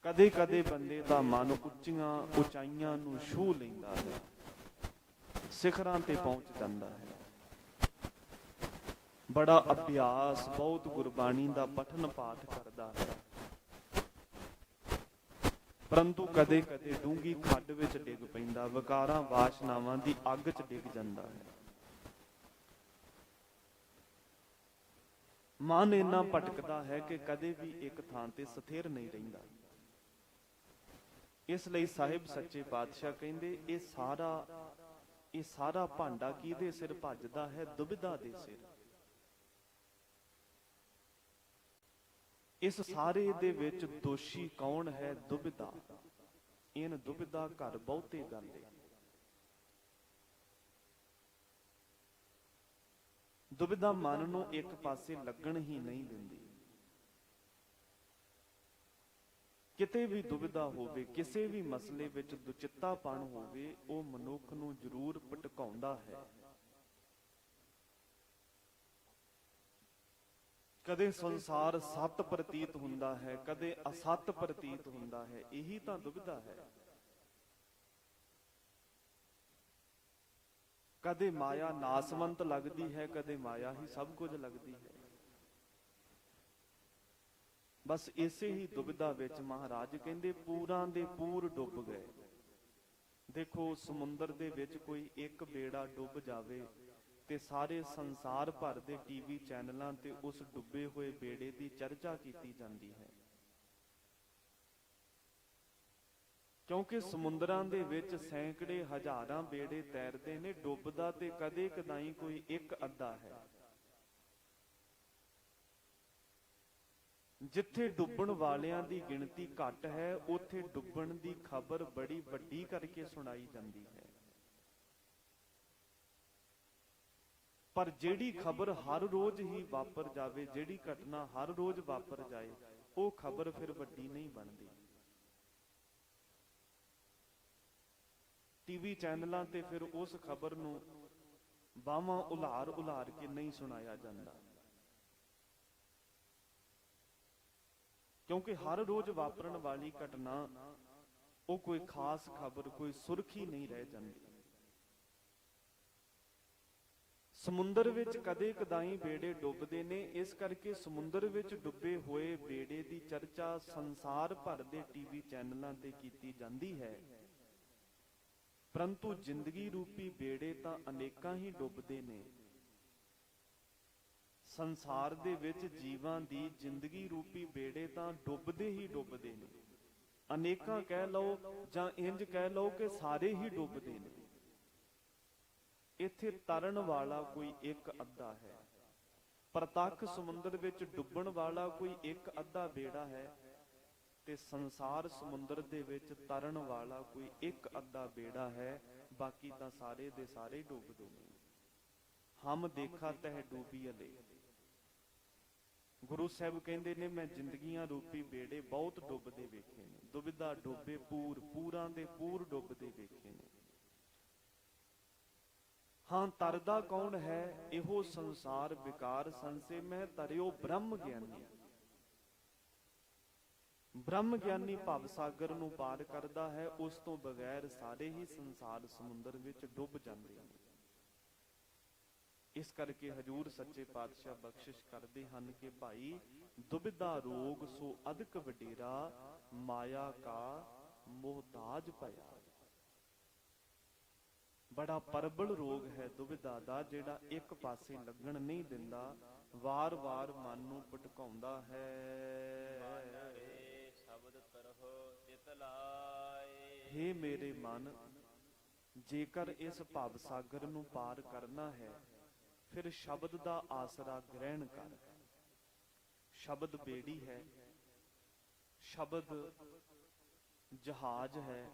ਕਦੇ ਕਦੇ ਬੰਦੇ ਦਾ ਮਨ ਉੱਚੀਆਂ ਉਚਾਈਆਂ ਨੂੰ ਛੂਹ ਲੈਂਦਾ ਹੈ, ਸਿਖਰਾਂ ਤੇ ਪਹੁੰਚ ਜਾਂਦਾ ਹੈ। ਬੜਾ ਅਭਿਆਸ, ਬਹੁਤ ਗੁਰਬਾਣੀ ਦਾ ਪਠਨ ਪਾਠ ਕਰਦਾ ਹੈ, ਪਰੰਤੂ ਕਦੇ ਕਦੇ ਡੂੰਗੀ ਖੱਡ ਵਿੱਚ ਡਿੱਗ ਪੈਂਦਾ, ਵਿਕਾਰਾਂ ਵਾਸ਼ਨਾਵਾਂ ਦੀ ਅੱਗ 'ਚ ਡਿੱਗ ਜਾਂਦਾ ਹੈ। ਮਨ ਇੰਨਾ ਭਟਕਦਾ ਹੈ ਕਿ ਕਦੇ ਵੀ ਇੱਕ ਥਾਂ ਤੇ ਸਥਿਰ ਨਹੀਂ ਰਹਿੰਦਾ। ਇਸ ਲਈ ਸਾਹਿਬ ਸੱਚੇ ਪਾਤਸ਼ਾਹ ਕਹਿੰਦੇ ਇਹ ਸਾਰਾ ਭਾਂਡਾ ਕਿਹਦੇ ਸਿਰ ਭੱਜਦਾ ਹੈ? ਦੁਬਿਧਾ ਦੇ ਸਿਰ। ਇਸ ਸਾਰੇ ਦੇ ਵਿੱਚ ਦੋਸ਼ੀ ਕੌਣ ਹੈ? ਦੁਬਿਧਾ। ਇਨ ਦੁਬਿਧਾ ਘਰ ਬਹੁਤੇ ਗਾਲੇ। ਦੁਬਿਧਾ ਮਨ ਨੂੰ ਇੱਕ ਪਾਸੇ ਲੱਗਣ ਹੀ ਨਹੀਂ ਦਿੰਦੀ। ਕਿਤੇ ਵੀ ਦੁਬਿਧਾ ਹੋਵੇ, ਕਿਸੇ ਵੀ ਮਸਲੇ ਵਿੱਚ ਦੁਚਿੱਤਾਪਣ ਹੋਵੇ, ਉਹ ਮਨੁੱਖ ਨੂੰ ਜ਼ਰੂਰ ਭਟਕਾਉਂਦਾ ਹੈ। ਕਦੇ ਸੰਸਾਰ ਸੱਤ ਪ੍ਰਤੀਤ ਹੁੰਦਾ ਹੈ, ਕਦੇ ਅਸੱਤ ਪ੍ਰਤੀਤ ਹੁੰਦਾ ਹੈ। ਇਹੀ ਤਾਂ ਦੁਬਿਧਾ ਹੈ। ਕਦੇ ਮਾਇਆ ਨਾਸਵੰਤ ਲੱਗਦੀ ਹੈ, ਕਦੇ ਮਾਇਆ ਹੀ ਸਭ ਕੁਝ ਲੱਗਦੀ ਹੈ। ਬਸ ਇਸੇ ਹੀ ਦੁਬਿਧਾ ਵਿੱਚ ਮਹਾਰਾਜ ਕਹਿੰਦੇ ਪੂਰਾਂ ਦੇ ਪੂਰ ਡੁੱਬ ਗਏ। ਦੇਖੋ, ਸਮੁੰਦਰ ਦੇ ਵਿੱਚ ਕੋਈ ਇੱਕ ਬੇੜਾ ਡੁੱਬ ਜਾਵੇ ਤੇ ਸਾਰੇ ਸੰਸਾਰ ਭਰ ਦੇ ਟੀਵੀ ਚੈਨਲਾਂ ਤੇ ਉਸ ਡੁੱਬੇ ਹੋਏ ਬੇੜੇ ਦੀ ਚਰਚਾ ਕੀਤੀ ਜਾਂਦੀ ਹੈ, ਕਿਉਂਕਿ ਸਮੁੰਦਰਾਂ ਦੇ ਵਿੱਚ ਸੈਂਕੜੇ ਹਜ਼ਾਰਾਂ ਬੇੜੇ ਤੈਰਦੇ ਨੇ। ਡੁੱਬਦਾ ਤੇ ਕਦੇ ਕਦਾਈ ਕੋਈ ਇੱਕ ਅੱਧਾ ਹੈ। ਜਿੱਥੇ ਡੁੱਬਣ ਵਾਲਿਆਂ ਦੀ ਗਿਣਤੀ ਘੱਟ ਹੈ, ਉੱਥੇ ਡੁੱਬਣ ਦੀ ਖਬਰ ਬੜੀ ਵੱਡੀ ਕਰਕੇ ਸੁਣਾਈ ਜਾਂਦੀ ਹੈ। ਪਰ ਜਿਹੜੀ ਖਬਰ ਹਰ ਰੋਜ਼ ਹੀ ਵਾਪਰ ਜਾਵੇ, ਜਿਹੜੀ ਘਟਨਾ ਹਰ ਰੋਜ਼ ਵਾਪਰ ਜਾਏ, ਉਹ ਖਬਰ ਫਿਰ ਵੱਡੀ ਨਹੀਂ ਬਣਦੀ। ਟੀਵੀ ਚੈਨਲਾਂ ਤੇ ਫਿਰ ਉਸ ਖਬਰ ਨੂੰ ਬਾਹਾਂ ਉਲਾਰ ਕੇ ਨਹੀਂ ਸੁਣਾਇਆ ਜਾਂਦਾ, ਕਿਉਂਕਿ ਹਰ ਰੋਜ਼ ਵਾਪਰਨ ਵਾਲੀ ਘਟਨਾ ਉਹ ਕੋਈ ਖਾਸ ਖਬਰ, ਕੋਈ ਸੁਰਖੀ ਨਹੀਂ ਰਹਿ ਜਾਂਦੀ। ਸਮੁੰਦਰ ਵਿੱਚ ਕਦੇ ਕਦਾਈ ਬੇੜੇ ਡੁੱਬਦੇ ਨੇ, ਇਸ ਕਰਕੇ ਸਮੁੰਦਰ ਵਿੱਚ ਡੁੱਬੇ ਹੋਏ ਬੇੜੇ ਦੀ ਚਰਚਾ ਸੰਸਾਰ ਭਰ ਦੇ ਟੀਵੀ ਚੈਨਲਾਂ ਤੇ ਕੀਤੀ ਜਾਂਦੀ ਹੈ। ਪਰੰਤੂ ਜ਼ਿੰਦਗੀ ਰੂਪੀ ਬੇੜੇ ਤਾਂ ਅਨੇਕਾਂ ਹੀ ਡੁੱਬਦੇ ਨੇ। ਸੰਸਾਰ ਦੇ ਵਿੱਚ ਜੀਵਾਂ ਦੀ ਜ਼ਿੰਦਗੀ ਰੂਪੀ ਬੇੜੇ ਤਾਂ ਡੁੱਬਦੇ ਹੀ ਡੁੱਬਦੇ ਨੇ। ਅਨੇਕਾਂ ਕਹਿ ਲਓ ਜਾਂ ਇੰਜ ਕਹਿ ਲਓ ਕਿ ਸਾਰੇ ਹੀ ਡੁੱਬਦੇ ਨੇ। ਇੱਥੇ ਤਰਨ ਵਾਲਾ ਕੋਈ ਇੱਕ ਅੱਧਾ ਹੈ। ਪ੍ਰਤੱਖ ਸਮੁੰਦਰ ਵਿੱਚ ਡੁੱਬਣ ਵਾਲਾ ਕੋਈ ਇੱਕ ਅੱਧਾ ਬੇੜਾ ਹੈ ਤੇ ਸੰਸਾਰ ਸਮੁੰਦਰ ਦੇ ਵਿੱਚ ਤਰਨ ਵਾਲਾ ਕੋਈ ਇੱਕ ਅੱਧਾ ਬੇੜਾ ਹੈ। ਬਾਕੀ ਤਾਂ ਸਾਰੇ ਦੇ ਸਾਰੇ ਡੁੱਬਦੇ ਨੇ। ਹਮ ਦੇਖਾ ਤਹਿ ਡੂਬੀ ਅਲੇ। ਗੁਰੂ ਸਾਹਿਬ ਕਹਿੰਦੇ ਨੇ ਮੈਂ ਜ਼ਿੰਦਗੀਆਂ ਰੂਪੀ ਬੇੜੇ ਬਹੁਤ ਡੁੱਬਦੇ ਵੇਖੇ ਨੇ। ਦੁਬਿਧਾ ਡੋਬੇ ਪੂਰਾਂ ਦੇ ਪੂਰ ਡੁੱਬਦੇ ਵੇਖੇ ਨੇ। ਹਾਂ, ਤਰਦਾ ਕੌਣ ਹੈ? ਇਹੋ ਸੰਸਾਰ ਵਿਕਾਰ ਸੰਸੇ ਮੈਂ ਤਰਿਓ ਬ੍ਰਹਮ ਗਿਆਨੀ। ਬ੍ਰਹਮ ਗਿਆਨੀ ਭਵ ਸਾਗਰ ਨੂੰ ਪਾਰ ਕਰਦਾ ਹੈ। ਉਸ ਤੋਂ ਬਗੈਰ ਸਾਰੇ ਹੀ ਸੰਸਾਰ ਸਮੁੰਦਰ ਵਿੱਚ ਡੁੱਬ ਜਾਂਦੇ ਹਨ। ਇਸ ਕਰਕੇ ਹਜੂਰ ਸੱਚੇ ਪਾਤਸ਼ਾਹ ਬਖਸ਼ਿਸ਼ ਕਰਦੇ ਹਨ ਕਿ ਭਾਈ ਦੁਬਿਧਾ ਰੋਗ ਸੋ ਅਧਿਕ ਵਡੇਰਾ, ਮਾਇਆ ਕਾ ਮੋਹਤਾਜ ਭਇਆ। ਬੜਾ ਪ੍ਰਬਲ ਰੋਗ ਹੈ ਦੁਬਿਧਾ ਦਾ, ਜਿਹੜਾ ਇੱਕ ਪਾਸੇ ਲੱਗਣ ਨਹੀਂ ਦਿੰਦਾ, ਵਾਰ-ਵਾਰ ਮਨ ਨੂੰ ਭਟਕਾਉਂਦਾ ਹੈ। ਸ਼ਬਦ ਕਰਹੁ ਚਿਤ ਲਾਏ। ਹੇ ਮੇਰੇ ਮਨ, ਜੇਕਰ ਇਸ ਭਵ ਸਾਗਰ ਨੂੰ ਪਾਰ ਕਰਨਾ ਹੈ, ਫਿਰ ਸ਼ਬਦ ਦਾ ਆਸਰਾ ਗ੍ਰਹਿਣ ਕਰ। ਸ਼ਬਦ ਬੇੜੀ ਹੈ, ਸ਼ਬਦ ਜਹਾਜ਼ ਹੈ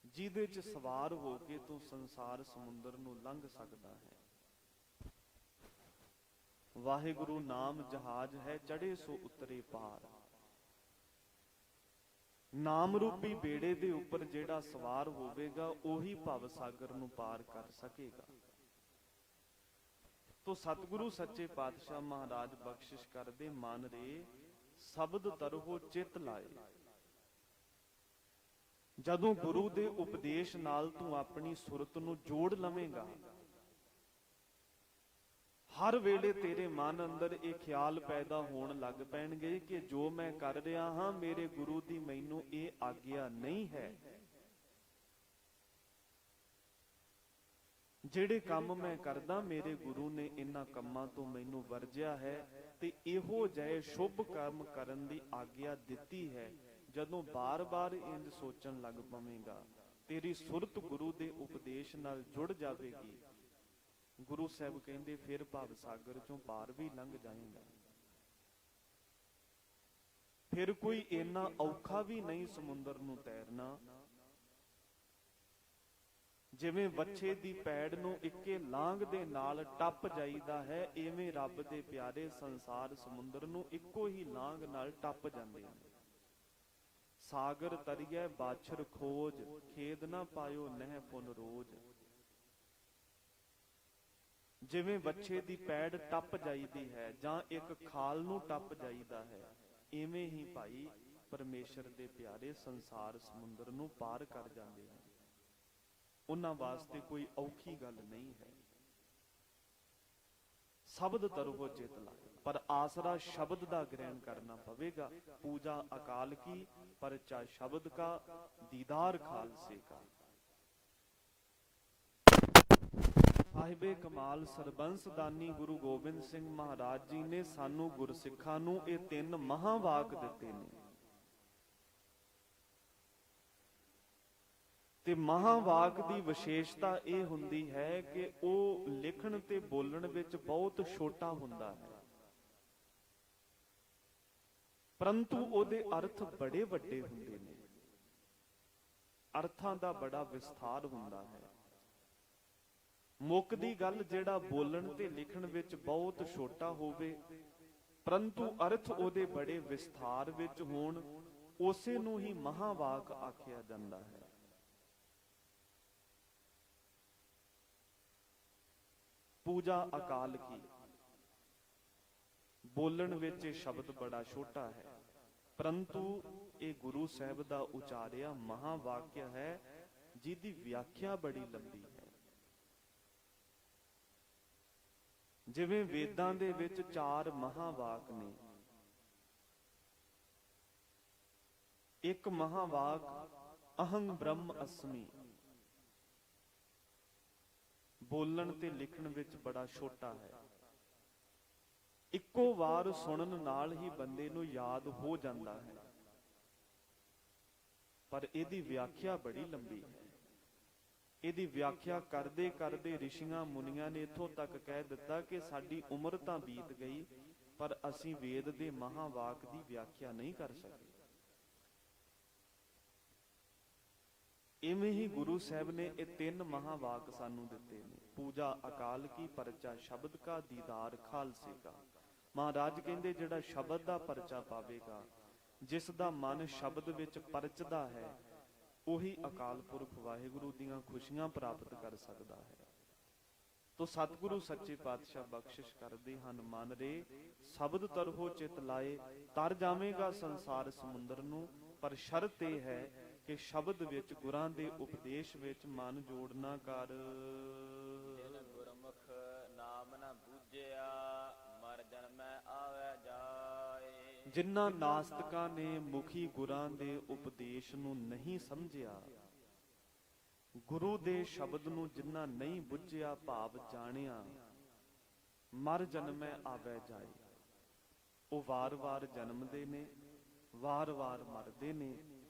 ਜਿਹਦੇ 'ਚ ਸਵਾਰ ਹੋ ਕੇ ਤੂੰ ਸੰਸਾਰ ਸਮੁੰਦਰ ਨੂੰ ਲੰਘ ਸਕਦਾ ਹੈ। ਵਾਹਿਗੁਰੂ ਨਾਮ ਜਹਾਜ਼ ਹੈ, ਚੜ੍ਹੇ ਸੋ ਉਤਰੇ ਪਾਰ। ਨਾਮ ਰੂਪੀ ਬੇੜੇ ਦੇ ਉੱਪਰ ਜਿਹੜਾ ਸਵਾਰ ਹੋਵੇਗਾ ਉਹੀ ਭਵ ਸਾਗਰ ਨੂੰ ਪਾਰ ਕਰ ਸਕੇਗਾ। ਤੋ ਸਤਿਗੁਰੂ ਸੱਚੇ ਪਾਤਸ਼ਾਹ ਮਹਾਰਾਜ ਬਖਸ਼ਿਸ਼ ਕਰਦੇ, ਮਨ ਰੇ ਸ਼ਬਦ ਤਰਹੁ ਚਿਤ ਲਾਏ। ਜਦੋਂ ਗੁਰੂ ਦੇ ਉਪਦੇਸ਼ ਨਾਲ ਤੂੰ ਆਪਣੀ ਸੁਰਤ ਨੂੰ ਜੋੜ ਲਵੇਂਗਾ, ਹਰ ਵੇਲੇ ਤੇਰੇ ਮਨ ਅੰਦਰ ਇਹ ਖਿਆਲ ਪੈਦਾ ਹੋਣ ਲੱਗ ਪੈਣਗੇ ਕਿ ਜੋ ਮੈਂ ਕਰ ਰਿਹਾ ਹਾਂ, ਮੇਰੇ ਗੁਰੂ ਦੀ ਮੈਨੂੰ ਇਹ ਆਗਿਆ ਨਹੀਂ ਹੈ। ਜਿਹੜੇ ਕੰਮ ਮੈਂ ਕਰਦਾ, ਮੇਰੇ ਗੁਰੂ ਨੇ ਇਹਨਾਂ ਕੰਮਾਂ ਤੋਂ ਮੈਨੂੰ ਵਰਜਿਆ ਹੈ ਤੇ ਇਹੋ ਜਿਹੇ ਸ਼ੁਭ ਕਰਮ ਕਰਨ ਦੀ ਆਗਿਆ ਦਿੱਤੀ ਹੈ। ਜਦੋਂ ਬਾਰ-ਬਾਰ ਇੰਜ ਸੋਚਣ ਲੱਗ ਪਵੇਂਗਾ, ਤੇਰੀ ਸੁਰਤ ਗੁਰੂ ਦੇ ਉਪਦੇਸ਼ ਨਾਲ ਜੁੜ ਜਾਵੇਗੀ। ਗੁਰੂ ਸਾਹਿਬ ਕਹਿੰਦੇ ਫਿਰ ਭਵ ਸਾਗਰ ਚੋਂ ਪਾਰ ਵੀ ਲੰਘ ਜਾਏਗਾ। ਫਿਰ ਕੋਈ ਇੰਨਾ ਔਖਾ ਵੀ ਨਹੀਂ ਸਮੁੰਦਰ ਨੂੰ ਤੈਰਨਾ। ਜਿਵੇਂ ਵੱਛੇ ਦੀ ਪੈੜ ਨੂੰ ਇੱਕੇ ਲਾਂਘ ਦੇ ਨਾਲ ਟੱਪ ਜਾਈਦਾ ਹੈ, ਐਵੇਂ ਰੱਬ ਦੇ ਪਿਆਰੇ ਸੰਸਾਰ ਸਮੁੰਦਰ ਨੂੰ ਇੱਕੋ ਹੀ ਲਾਂਘ ਨਾਲ ਟੱਪ ਜਾਂਦੇ ਹਨ। ਸਾਗਰ ਤਰੀਐ ਬਾਛਰ ਖੋਜ, ਖੇਦ ਨਾ ਪਾਇਓ ਨਹਿ ਪੁਨ ਰੋਜ। ਜਿਵੇਂ ਵੱਛੇ ਦੀ ਪੈੜ ਟੱਪ ਜਾਈਦੀ ਹੈ ਜਾਂ ਇੱਕ ਖਾਲ ਨੂੰ ਟੱਪ ਜਾਈਦਾ ਹੈ, ਐਵੇਂ ਹੀ ਭਾਈ ਪਰਮੇਸ਼ਰ ਦੇ ਪਿਆਰੇ ਸੰਸਾਰ ਸਮੁੰਦਰ ਨੂੰ ਪਾਰ ਕਰ ਜਾਂਦੇ ਹਨ। ਉਹਨਾਂ ਵਾਸਤੇ ਕੋਈ ਔਖੀ ਗੱਲ ਨਹੀਂ ਹੈ। ਸ਼ਬਦ ਤਰਹੁ ਚਿਤ ਲਾਏ, ਪਰ ਆਸਰਾ ਸ਼ਬਦ ਦਾ ਗ੍ਰਹਿਣ ਕਰਨਾ ਪਵੇਗਾ। ਪੂਜਾ ਅਕਾਲ ਕੀ, ਪਰਚਾ ਸ਼ਬਦ ਕਾ, ਦੀਦਾਰ ਖਾਲਸੇ ਕਾ। ਸਾਹਿਬੇ ਕਮਾਲ ਸਰਬੰਸ ਦਾਨੀ ਗੁਰੂ ਗੋਬਿੰਦ ਸਿੰਘ ਮਹਾਰਾਜ ਜੀ ਨੇ ਸਾਨੂੰ ਗੁਰਸਿੱਖਾਂ ਨੂੰ ਇਹ 3 ਮਹਾਵਾਕ ਦਿੱਤੇ ਨੇ। ਤੇ ਮਹਾਵਾਕ ਦੀ ਵਿਸ਼ੇਸ਼ਤਾ ਇਹ ਹੁੰਦੀ ਹੈ ਕਿ ਉਹ ਲਿਖਣ ਤੇ ਬੋਲਣ ਵਿੱਚ ਬਹੁਤ ਛੋਟਾ ਹੁੰਦਾ ਹੈ, ਪਰੰਤੂ ਉਹਦੇ ਅਰਥ ਬੜੇ ਵੱਡੇ ਹੁੰਦੇ ਨੇ। ਅਰਥਾਂ ਦਾ ਬੜਾ ਵਿਸਥਾਰ ਹੁੰਦਾ ਹੈ। ਮੁੱਕ ਦੀ ਗੱਲ ਜਿਹੜਾ ਬੋਲਣ ਤੇ ਲਿਖਣ ਵਿੱਚ ਬਹੁਤ ਛੋਟਾ ਹੋਵੇ, ਪਰੰਤੂ ਅਰਥ ਉਹਦੇ ਬੜੇ ਵਿਸਥਾਰ ਵਿੱਚ ਹੋਣ, ਉਸੇ ਨੂੰ ਹੀ ਮਹਾਵਾਕ ਆਖਿਆ ਜਾਂਦਾ ਹੈ। ਪੂਜਾ ਅਕਾਲ ਕੀ, ਬੋਲਣ ਵਿੱਚ ਇਹ ਸ਼ਬਦ ਬੜਾ ਛੋਟਾ ਹੈ, ਪਰੰਤੂ ਇਹ ਗੁਰੂ ਸਾਹਿਬ ਦਾ ਉਚਾਰਿਆ ਮਹਾਵਾਕਿਆ ਹੈ, ਜਿਹਦੀ ਵਿਆਖਿਆ ਬੜੀ ਲੰਬੀ ਹੈ। ਜਿਵੇਂ ਵੇਦਾਂ ਦੇ ਵਿੱਚ 4 ਮਹਾਵਾਕ ਨੇ। ਇੱਕ ਮਹਾਵਾਕ ਅਹੰ ਬ੍ਰਹਮ ਅਸਮੀ, ਬੋਲਣ ਤੇ ਲਿਖਣ ਵਿੱਚ ਬੜਾ ਛੋਟਾ ਹੈ। ਇੱਕੋ ਵਾਰ ਸੁਣਨ ਨਾਲ ਹੀ ਬੰਦੇ ਨੂੰ ਯਾਦ ਹੋ ਜਾਂਦਾ ਹੈ, ਪਰ ਇਹਦੀ ਵਿਆਖਿਆ ਬੜੀ ਲੰਬੀ ਹੈ। ਇਹਦੀ ਵਿਆਖਿਆ ਕਰਦੇ ਕਰਦੇ ਰਿਸ਼ੀਆਂ ਮੁਨੀਆਂ ਨੇ ਇੱਥੋਂ ਤੱਕ ਕਹਿ ਦਿੱਤਾ ਕਿ ਸਾਡੀ ਉਮਰ ਤਾਂ ਬੀਤ ਗਈ, ਪਰ ਅਸੀਂ ਵੇਦ ਦੇ ਮਹਾਵਾਕ ਦੀ ਵਿਆਖਿਆ ਨਹੀਂ ਕਰ ਸਕੇ। ਇਵੇਂ ਹੀ ਗੁਰੂ ਸਾਹਿਬ ਨੇ ਇਹ 3 ਮਹਾਵਾਕ ਸਾਨੂੰ ਦਿੱਤੇ ਨੇ। ਪੂਜਾ ਅਕਾਲ ਕੀ, ਪਰਚਾ ਸ਼ਬਦ ਕਾ, ਦੀਦਾਰ ਖਾਲਸੇ ਕਾ। ਮਹਾਰਾਜ ਕਹਿੰਦੇ ਜਿਹੜਾ ਸ਼ਬਦ ਦਾ ਪਰਚਾ ਪਾਵੇਗਾ, ਜਿਸ ਦਾ ਮਨ ਸ਼ਬਦ ਵਿੱਚ ਪਰਚਦਾ ਹੈ, ਉਹੀ ਅਕਾਲ ਪੁਰਖ ਵਾਹਿਗੁਰੂ ਦੀਆਂ ਖੁਸ਼ੀਆਂ ਪ੍ਰਾਪਤ ਕਰ ਸਕਦਾ ਹੈ। ਤੋ ਸਤਿਗੁਰੂ ਸੱਚੇ ਪਾਤਸ਼ਾਹ ਬਖਸ਼ਿਸ਼ ਕਰਦੇ ਹਨ, ਮਨ ਰੇ ਸ਼ਬਦ ਤਰਹੁ ਚਿਤ ਲਾਏ। ਤਰ ਜਾਵੇਂਗਾ ਸੰਸਾਰ ਸਮੁੰਦਰ ਨੂੰ, ਪਰ ਸ਼ਰਤ ਇਹ ਹੈ ਕਿ ਸ਼ਬਦ ਵਿੱਚ, ਗੁਰਾਂ ਦੇ ਉਪਦੇਸ਼ ਵਿੱਚ ਮਨ ਜੋੜਨਾ ਕਰ। ਜਿਨ ਗੁਰਮੁਖ ਨਾਮ ਨਾ ਬੂਝਿਆ, ਮਰ ਜਨਮੈ ਆਵੈ ਜਾਏ। ਜਿਨ੍ਹਾਂ ਨਾਸਤਕਾਂ ਨੇ ਮੁਖੀ ਗੁਰਾਂ ਦੇ ਉਪਦੇਸ਼ ਨੂੰ ਨਹੀਂ ਸਮਝਿਆ, ਗੁਰੂ ਦੇ ਸ਼ਬਦ ਨੂੰ ਜਿਨ੍ਹਾਂ ਨਹੀਂ ਬੁੱਝਿਆ, ਭਾਵ ਜਾਣਿਆ, ਮਰ ਜਨਮੈ ਆਵੈ ਜਾਏ। ਉਹ ਵਾਰ-ਵਾਰ ਜਨਮਦੇ ਨੇ, ਵਾਰ-ਵਾਰ ਮਰਦੇ ਨੇ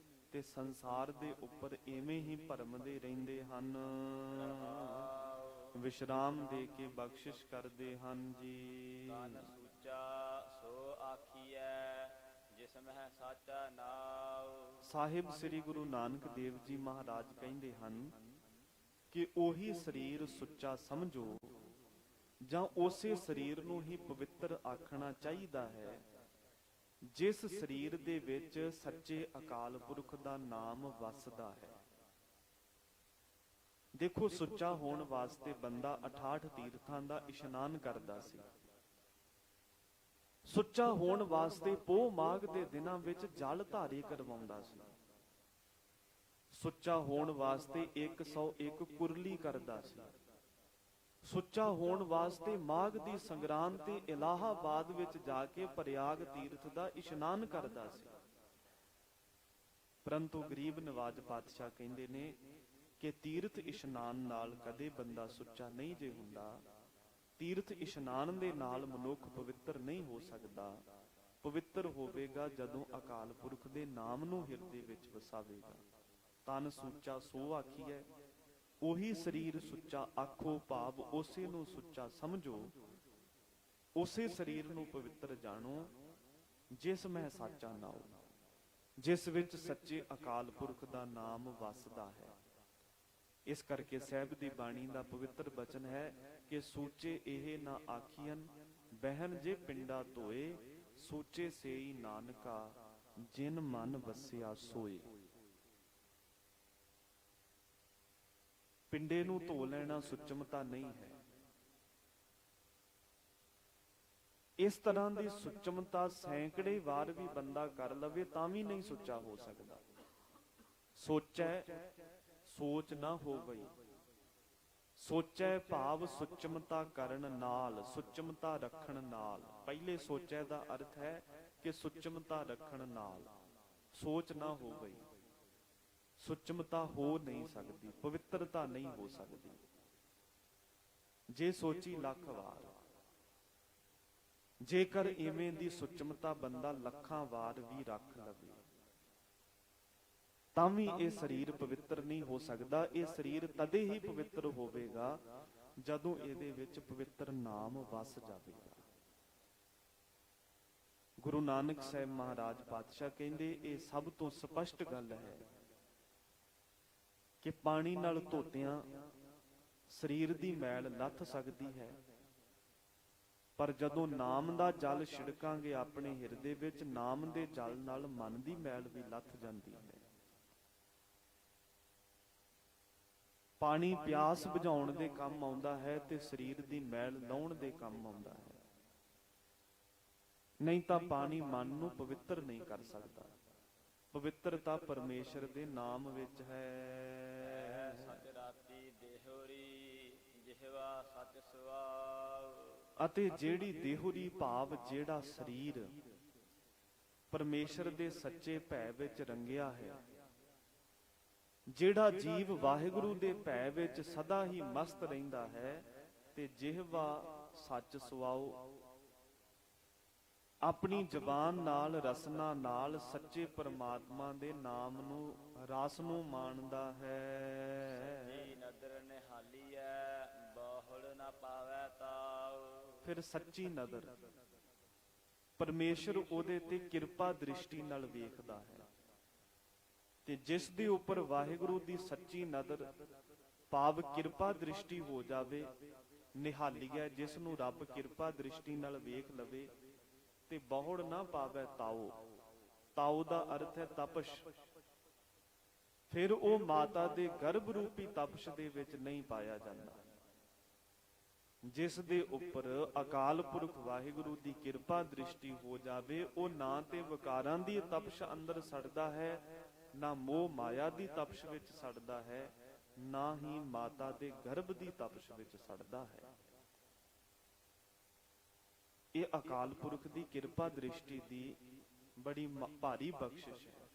ਤੇ ਸੰਸਾਰ ਦੇ ਉੱਪਰ ਐਵੇਂ ਹੀ ਭਰਮਦੇ ਰਹਿੰਦੇ ਹਨ। ਵਿਸ਼ਰਾਮ ਦੇ ਕੇ ਬਖਸ਼ਿਸ਼ ਕਰਦੇ ਹਨ ਜੀ। ਤਨ ਸੂਚਾ ਸੋ ਆਖੀਐ, ਜਿਸ ਮਹਿ ਸਾਚਾ ਨਾਉ। ਸਾਹਿਬ ਸ੍ਰੀ ਗੁਰੂ ਨਾਨਕ ਦੇਵ ਜੀ ਮਹਾਰਾਜ ਕਹਿੰਦੇ ਹਨ ਕਿ ਉਹੀ ਸਰੀਰ ਸੁੱਚਾ ਸਮਝੋ, ਜਾਂ ਉਸੇ ਸਰੀਰ ਨੂੰ ਹੀ ਪਵਿੱਤਰ ਆਖਣਾ ਚਾਹੀਦਾ ਹੈ ਜਿਸ ਸਰੀਰ ਦੇ ਵਿੱਚ ਸੱਚੇ ਅਕਾਲ ਪੁਰਖ ਦਾ ਨਾਮ ਵਸਦਾ ਹੈ। ਦੇਖੋ, ਸੁੱਚਾ ਹੋਣ ਵਾਸਤੇ ਬੰਦਾ 68 ਤੀਰਥਾਂ ਦਾ ਇਸ਼ਨਾਨ ਕਰਦਾ ਸੀ। ਸੁੱਚਾ ਹੋਣ ਵਾਸਤੇ ਪੋਹ ਮਾਘ ਦੇ ਦਿਨਾਂ ਵਿੱਚ ਜਲ ਧਾਰੇ ਕਰਵਾਉਂਦਾ ਸੀ। ਸੁੱਚਾ ਹੋਣ ਵਾਸਤੇ 101 ਕੁਰਲੀ ਕਰਦਾ ਸੀ। ਸੁੱਚਾ ਹੋਣ ਵਾਸਤੇ ਮਾਘ ਦੀ ਸੰਗਰਾਂਦ ਤੇ ਇਲਾਹਾਬਾਦ ਵਿੱਚ ਜਾ ਕੇ ਪ੍ਰਯਾਗ ਤੀਰਥ ਦਾ ਇਸ਼ਨਾਨ ਕਰਦਾ ਸੀ। ਪਰੰਤੂ ਗਰੀਬ ਨਵਾਜ ਪਾਤਸ਼ਾਹ ਕਹਿੰਦੇ ਨੇ ਕਿ ਤੀਰਥ ਇਸ਼ਨਾਨ ਨਾਲ ਕਦੇ ਬੰਦਾ ਸੁੱਚਾ ਨਹੀਂ ਜੇ ਹੁੰਦਾ। ਤੀਰਥ ਇਸ਼ਨਾਨ ਦੇ ਨਾਲ ਮਨੁੱਖ ਪਵਿੱਤਰ ਨਹੀਂ ਹੋ ਸਕਦਾ। ਪਵਿੱਤਰ ਹੋਵੇਗਾ ਜਦੋਂ ਅਕਾਲ ਪੁਰਖ ਦੇ ਨਾਮ ਨੂੰ ਹਿਰਦੇ ਵਿੱਚ ਵਸਾਵੇਗਾ। ਤਨ ਸੁੱਚਾ ਸੋ ਆਖੀਐ, ਉਹੀ ਸਰੀਰ ਸੁੱਚਾ ਆਖੋ, ਭਾਵ ਉਸੇ ਨੂੰ ਸੁੱਚਾ ਸਮਝੋ। ਉਸੇ ਸਰੀਰ ਨੂੰ ਪਵਿੱਤਰ ਜਾਣੋ ਜਿਸ ਮਹਿ ਸਾਚਾ ਨਾਉ, ਜਿਸ ਵਿੱਚ ਸੱਚੇ ਅਕਾਲ ਪੁਰਖ ਦਾ ਨਾਮ ਵਸਦਾ ਹੈ। ਇਸ ਕਰਕੇ ਸਾਹਿਬ ਦੀ ਬਾਣੀ ਦਾ ਪਵਿੱਤਰ ਬਚਨ ਹੈ ਕਿ ਸੂਚੇ ਇਹ ਨਾ ਆਖੀਐਨ, ਬਹਿਨ ਜੇ ਪਿੰਡਾ ਧੋਏ, ਸੂਚੇ ਸੇਈ ਨਾਨਕਾ, ਜਿਨ ਮਨ ਵਸਿਆ ਸੋਏ। ਪਿੰਡੇ ਨੂੰ ਧੋ ਲੈਣਾ ਸੁੱਚਮਤਾ ਨਹੀਂ ਹੈ। ਇਸ ਤਰ੍ਹਾਂ ਦੀ ਸੁੱਚਮਤਾ ਸੈਂਕੜੇ ਵਾਰ ਵੀ ਬੰਦਾ ਕਰ ਲਵੇ ਤਾਂ ਵੀ ਨਹੀਂ ਸੁੱਚਾ ਹੋ ਸਕਦਾ। ਸੋਚੈ ਸੋਚ ਨਾ ਹੋਵਈ, ਸੋਚੈ ਭਾਵ ਸੁੱਚਮਤਾ ਕਰਨ ਨਾਲ, ਸੁੱਚਮਤਾ ਰੱਖਣ ਨਾਲ। ਪਹਿਲੇ ਸੋਚੈ ਦਾ ਅਰਥ ਹੈ ਕਿ ਸੁੱਚਮਤਾ ਰੱਖਣ ਨਾਲ। ਸੋਚ ਨਾ ਹੋਵਈ, ਸੁੱਚਮਤਾ ਹੋ ਨਹੀਂ ਸਕਦੀ, ਪਵਿੱਤਰਤਾ ਨਹੀਂ ਹੋ ਸਕਦੀ। ਜੇ ਸੋਚੀ ਲੱਖ ਵਾਰ, ਜੇਕਰ ਇਵੇਂ ਦੀ ਸੁੱਚਮਤਾ ਬੰਦਾ ਲੱਖਾਂ ਵਾਰ ਵੀ ਰੱਖ ਲਵੇ ਤਾਂ ਵੀ ਇਹ ਸਰੀਰ ਪਵਿੱਤਰ ਨਹੀਂ ਹੋ ਸਕਦਾ। ਇਹ ਸਰੀਰ ਤਦੇ ਹੀ ਪਵਿੱਤਰ ਹੋਵੇਗਾ ਜਦੋਂ ਇਹਦੇ ਵਿੱਚ ਪਵਿੱਤਰ ਨਾਮ ਵਸ ਜਾਵੇਗਾ। ਗੁਰੂ ਨਾਨਕ ਸਾਹਿਬ ਮਹਾਰਾਜ ਪਾਤਸ਼ਾਹ ਕਹਿੰਦੇ ਇਹ ਸਭ ਤੋਂ ਸਪਸ਼ਟ ਗੱਲ ਹੈ ਕਿ ਪਾਣੀ ਨਾਲ ਧੋਤਿਆਂ ਸਰੀਰ ਦੀ ਮੈਲ ਲੱਥ ਸਕਦੀ ਹੈ, ਪਰ ਜਦੋਂ ਨਾਮ ਦਾ ਜਲ ਛਿੜਕਾਂਗੇ ਆਪਣੇ ਹਿਰਦੇ ਵਿੱਚ, ਨਾਮ ਦੇ ਜਲ ਨਾਲ ਮਨ ਦੀ ਮੈਲ ਵੀ ਲੱਥ ਜਾਂਦੀ ਹੈ। ਪਾਣੀ ਪਿਆਸ ਬੁਝਾਉਣ ਦੇ ਕੰਮ ਆਉਂਦਾ ਹੈ ਤੇ ਸਰੀਰ ਦੀ ਮੈਲ ਲਾਉਣ ਦੇ ਕੰਮ ਆਉਂਦਾ ਹੈ। ਨਹੀਂ ਤਾਂ ਪਾਣੀ ਮਨ ਨੂੰ ਪਵਿੱਤਰ ਨਹੀਂ ਕਰ ਸਕਦਾ। ਪਵਿੱਤਰਤਾ ਪਰਮੇਸ਼ਰ ਦੇ ਨਾਮ ਵਿੱਚ ਹੈ। ਸਚ ਰਾਤੀ ਦੇਹੁਰੀ, ਜਿਹਵਾ ਸਚ ਸੁਆਵ। ਅਤੇ ਜਿਹੜੀ ਦੇਹੁਰੀ ਭਾਵ ਜਿਹੜਾ ਸਰੀਰ ਪਰਮੇਸ਼ਰ ਦੇ ਸੱਚੇ ਭੈ ਵਿੱਚ ਰੰਗਿਆ ਹੈ, ਜਿਹੜਾ ਜੀਵ ਵਾਹਿਗੁਰੂ ਦੇ ਭੈ ਵਿੱਚ ਸਦਾ ਹੀ ਮਸਤ ਰਹਿੰਦਾ ਹੈ, ਤੇ ਜਿਹਵਾ ਸੱਚ ਸੁਆਓ, ਆਪਣੀ ਜ਼ਬਾਨ ਨਾਲ, ਰਸਨਾ ਨਾਲ ਸੱਚੇ ਪਰਮਾਤਮਾ ਦੇ ਨਾਮ ਨੂੰ, ਰਸ ਨੂੰ ਮਾਣਦਾ ਹੈ। ਸੱਚੀ ਨਦਰ ਨਿਹਾਲੀਐ, ਬਹੁੜ ਨਾ ਪਾਵੈ ਤਾਉ। ਫਿਰ ਸੱਚੀ ਨਦਰ, ਪਰਮੇਸ਼ਰ ਉਹਦੇ ਤੇ ਕਿਰਪਾ ਦ੍ਰਿਸ਼ਟੀ ਨਾਲ ਵੇਖਦਾ ਹੈ, ਤੇ ਜਿਸ ਦੇ ਉੱਪਰ ਵਾਹਿਗੁਰੂ ਦੀ ਸੱਚੀ ਨਦਰ ਭਾਵ ਕਿਰਪਾ ਦ੍ਰਿਸ਼ਟੀ ਹੋ ਜਾਵੇ, ਨਿਹਾਲੀਐ, ਜਿਸ ਨੂੰ ਰੱਬ ਕਿਰਪਾ ਦ੍ਰਿਸ਼ਟੀ ਨਾਲ ਵੇਖ ਲਵੇ, ਤੇ ਬਹੁੜ ਨਾ ਪਾਵੈ ਤਾਉ। ਤਾਉ ਦਾ ਅਰਥ ਹੈ ਤਪਸ਼। ਫਿਰ ਉਹ ਮਾਤਾ ਦੇ ਗਰਭ ਰੂਪੀ ਤਪਸ਼ ਦੇ ਵਿੱਚ ਨਹੀਂ ਪਾਇਆ ਜਾਂਦਾ। ਜਿਸ ਦੇ ਉੱਪਰ ਅਕਾਲ ਪੁਰਖ ਵਾਹਿਗੁਰੂ ਦੀ ਕਿਰਪਾ ਦ੍ਰਿਸ਼ਟੀ ਹੋ ਜਾਵੇ, ਉਹ ਨਾ ਤੇ ਵਿਕਾਰਾਂ ਦੀ ਤਪਸ਼ ਅੰਦਰ ਸੜਦਾ ਹੈ, ਨਾ ਮੋਹ ਮਾਇਆ ਦੀ ਤਪਸ਼ ਵਿੱਚ ਸੜਦਾ ਹੈ, ਨਾ ਹੀ ਮਾਤਾ ਦੇ ਗਰਭ ਦੀ ਤਪਸ਼ ਵਿੱਚ ਸੜਦਾ ਹੈ। ਇਹ ਅਕਾਲ ਪੁਰਖ ਦੀ ਕਿਰਪਾ ਦ੍ਰਿਸ਼ਟੀ ਦੀ ਬੜੀ ਭਾਰੀ ਬਖਸ਼ਿਸ਼ ਹੈ।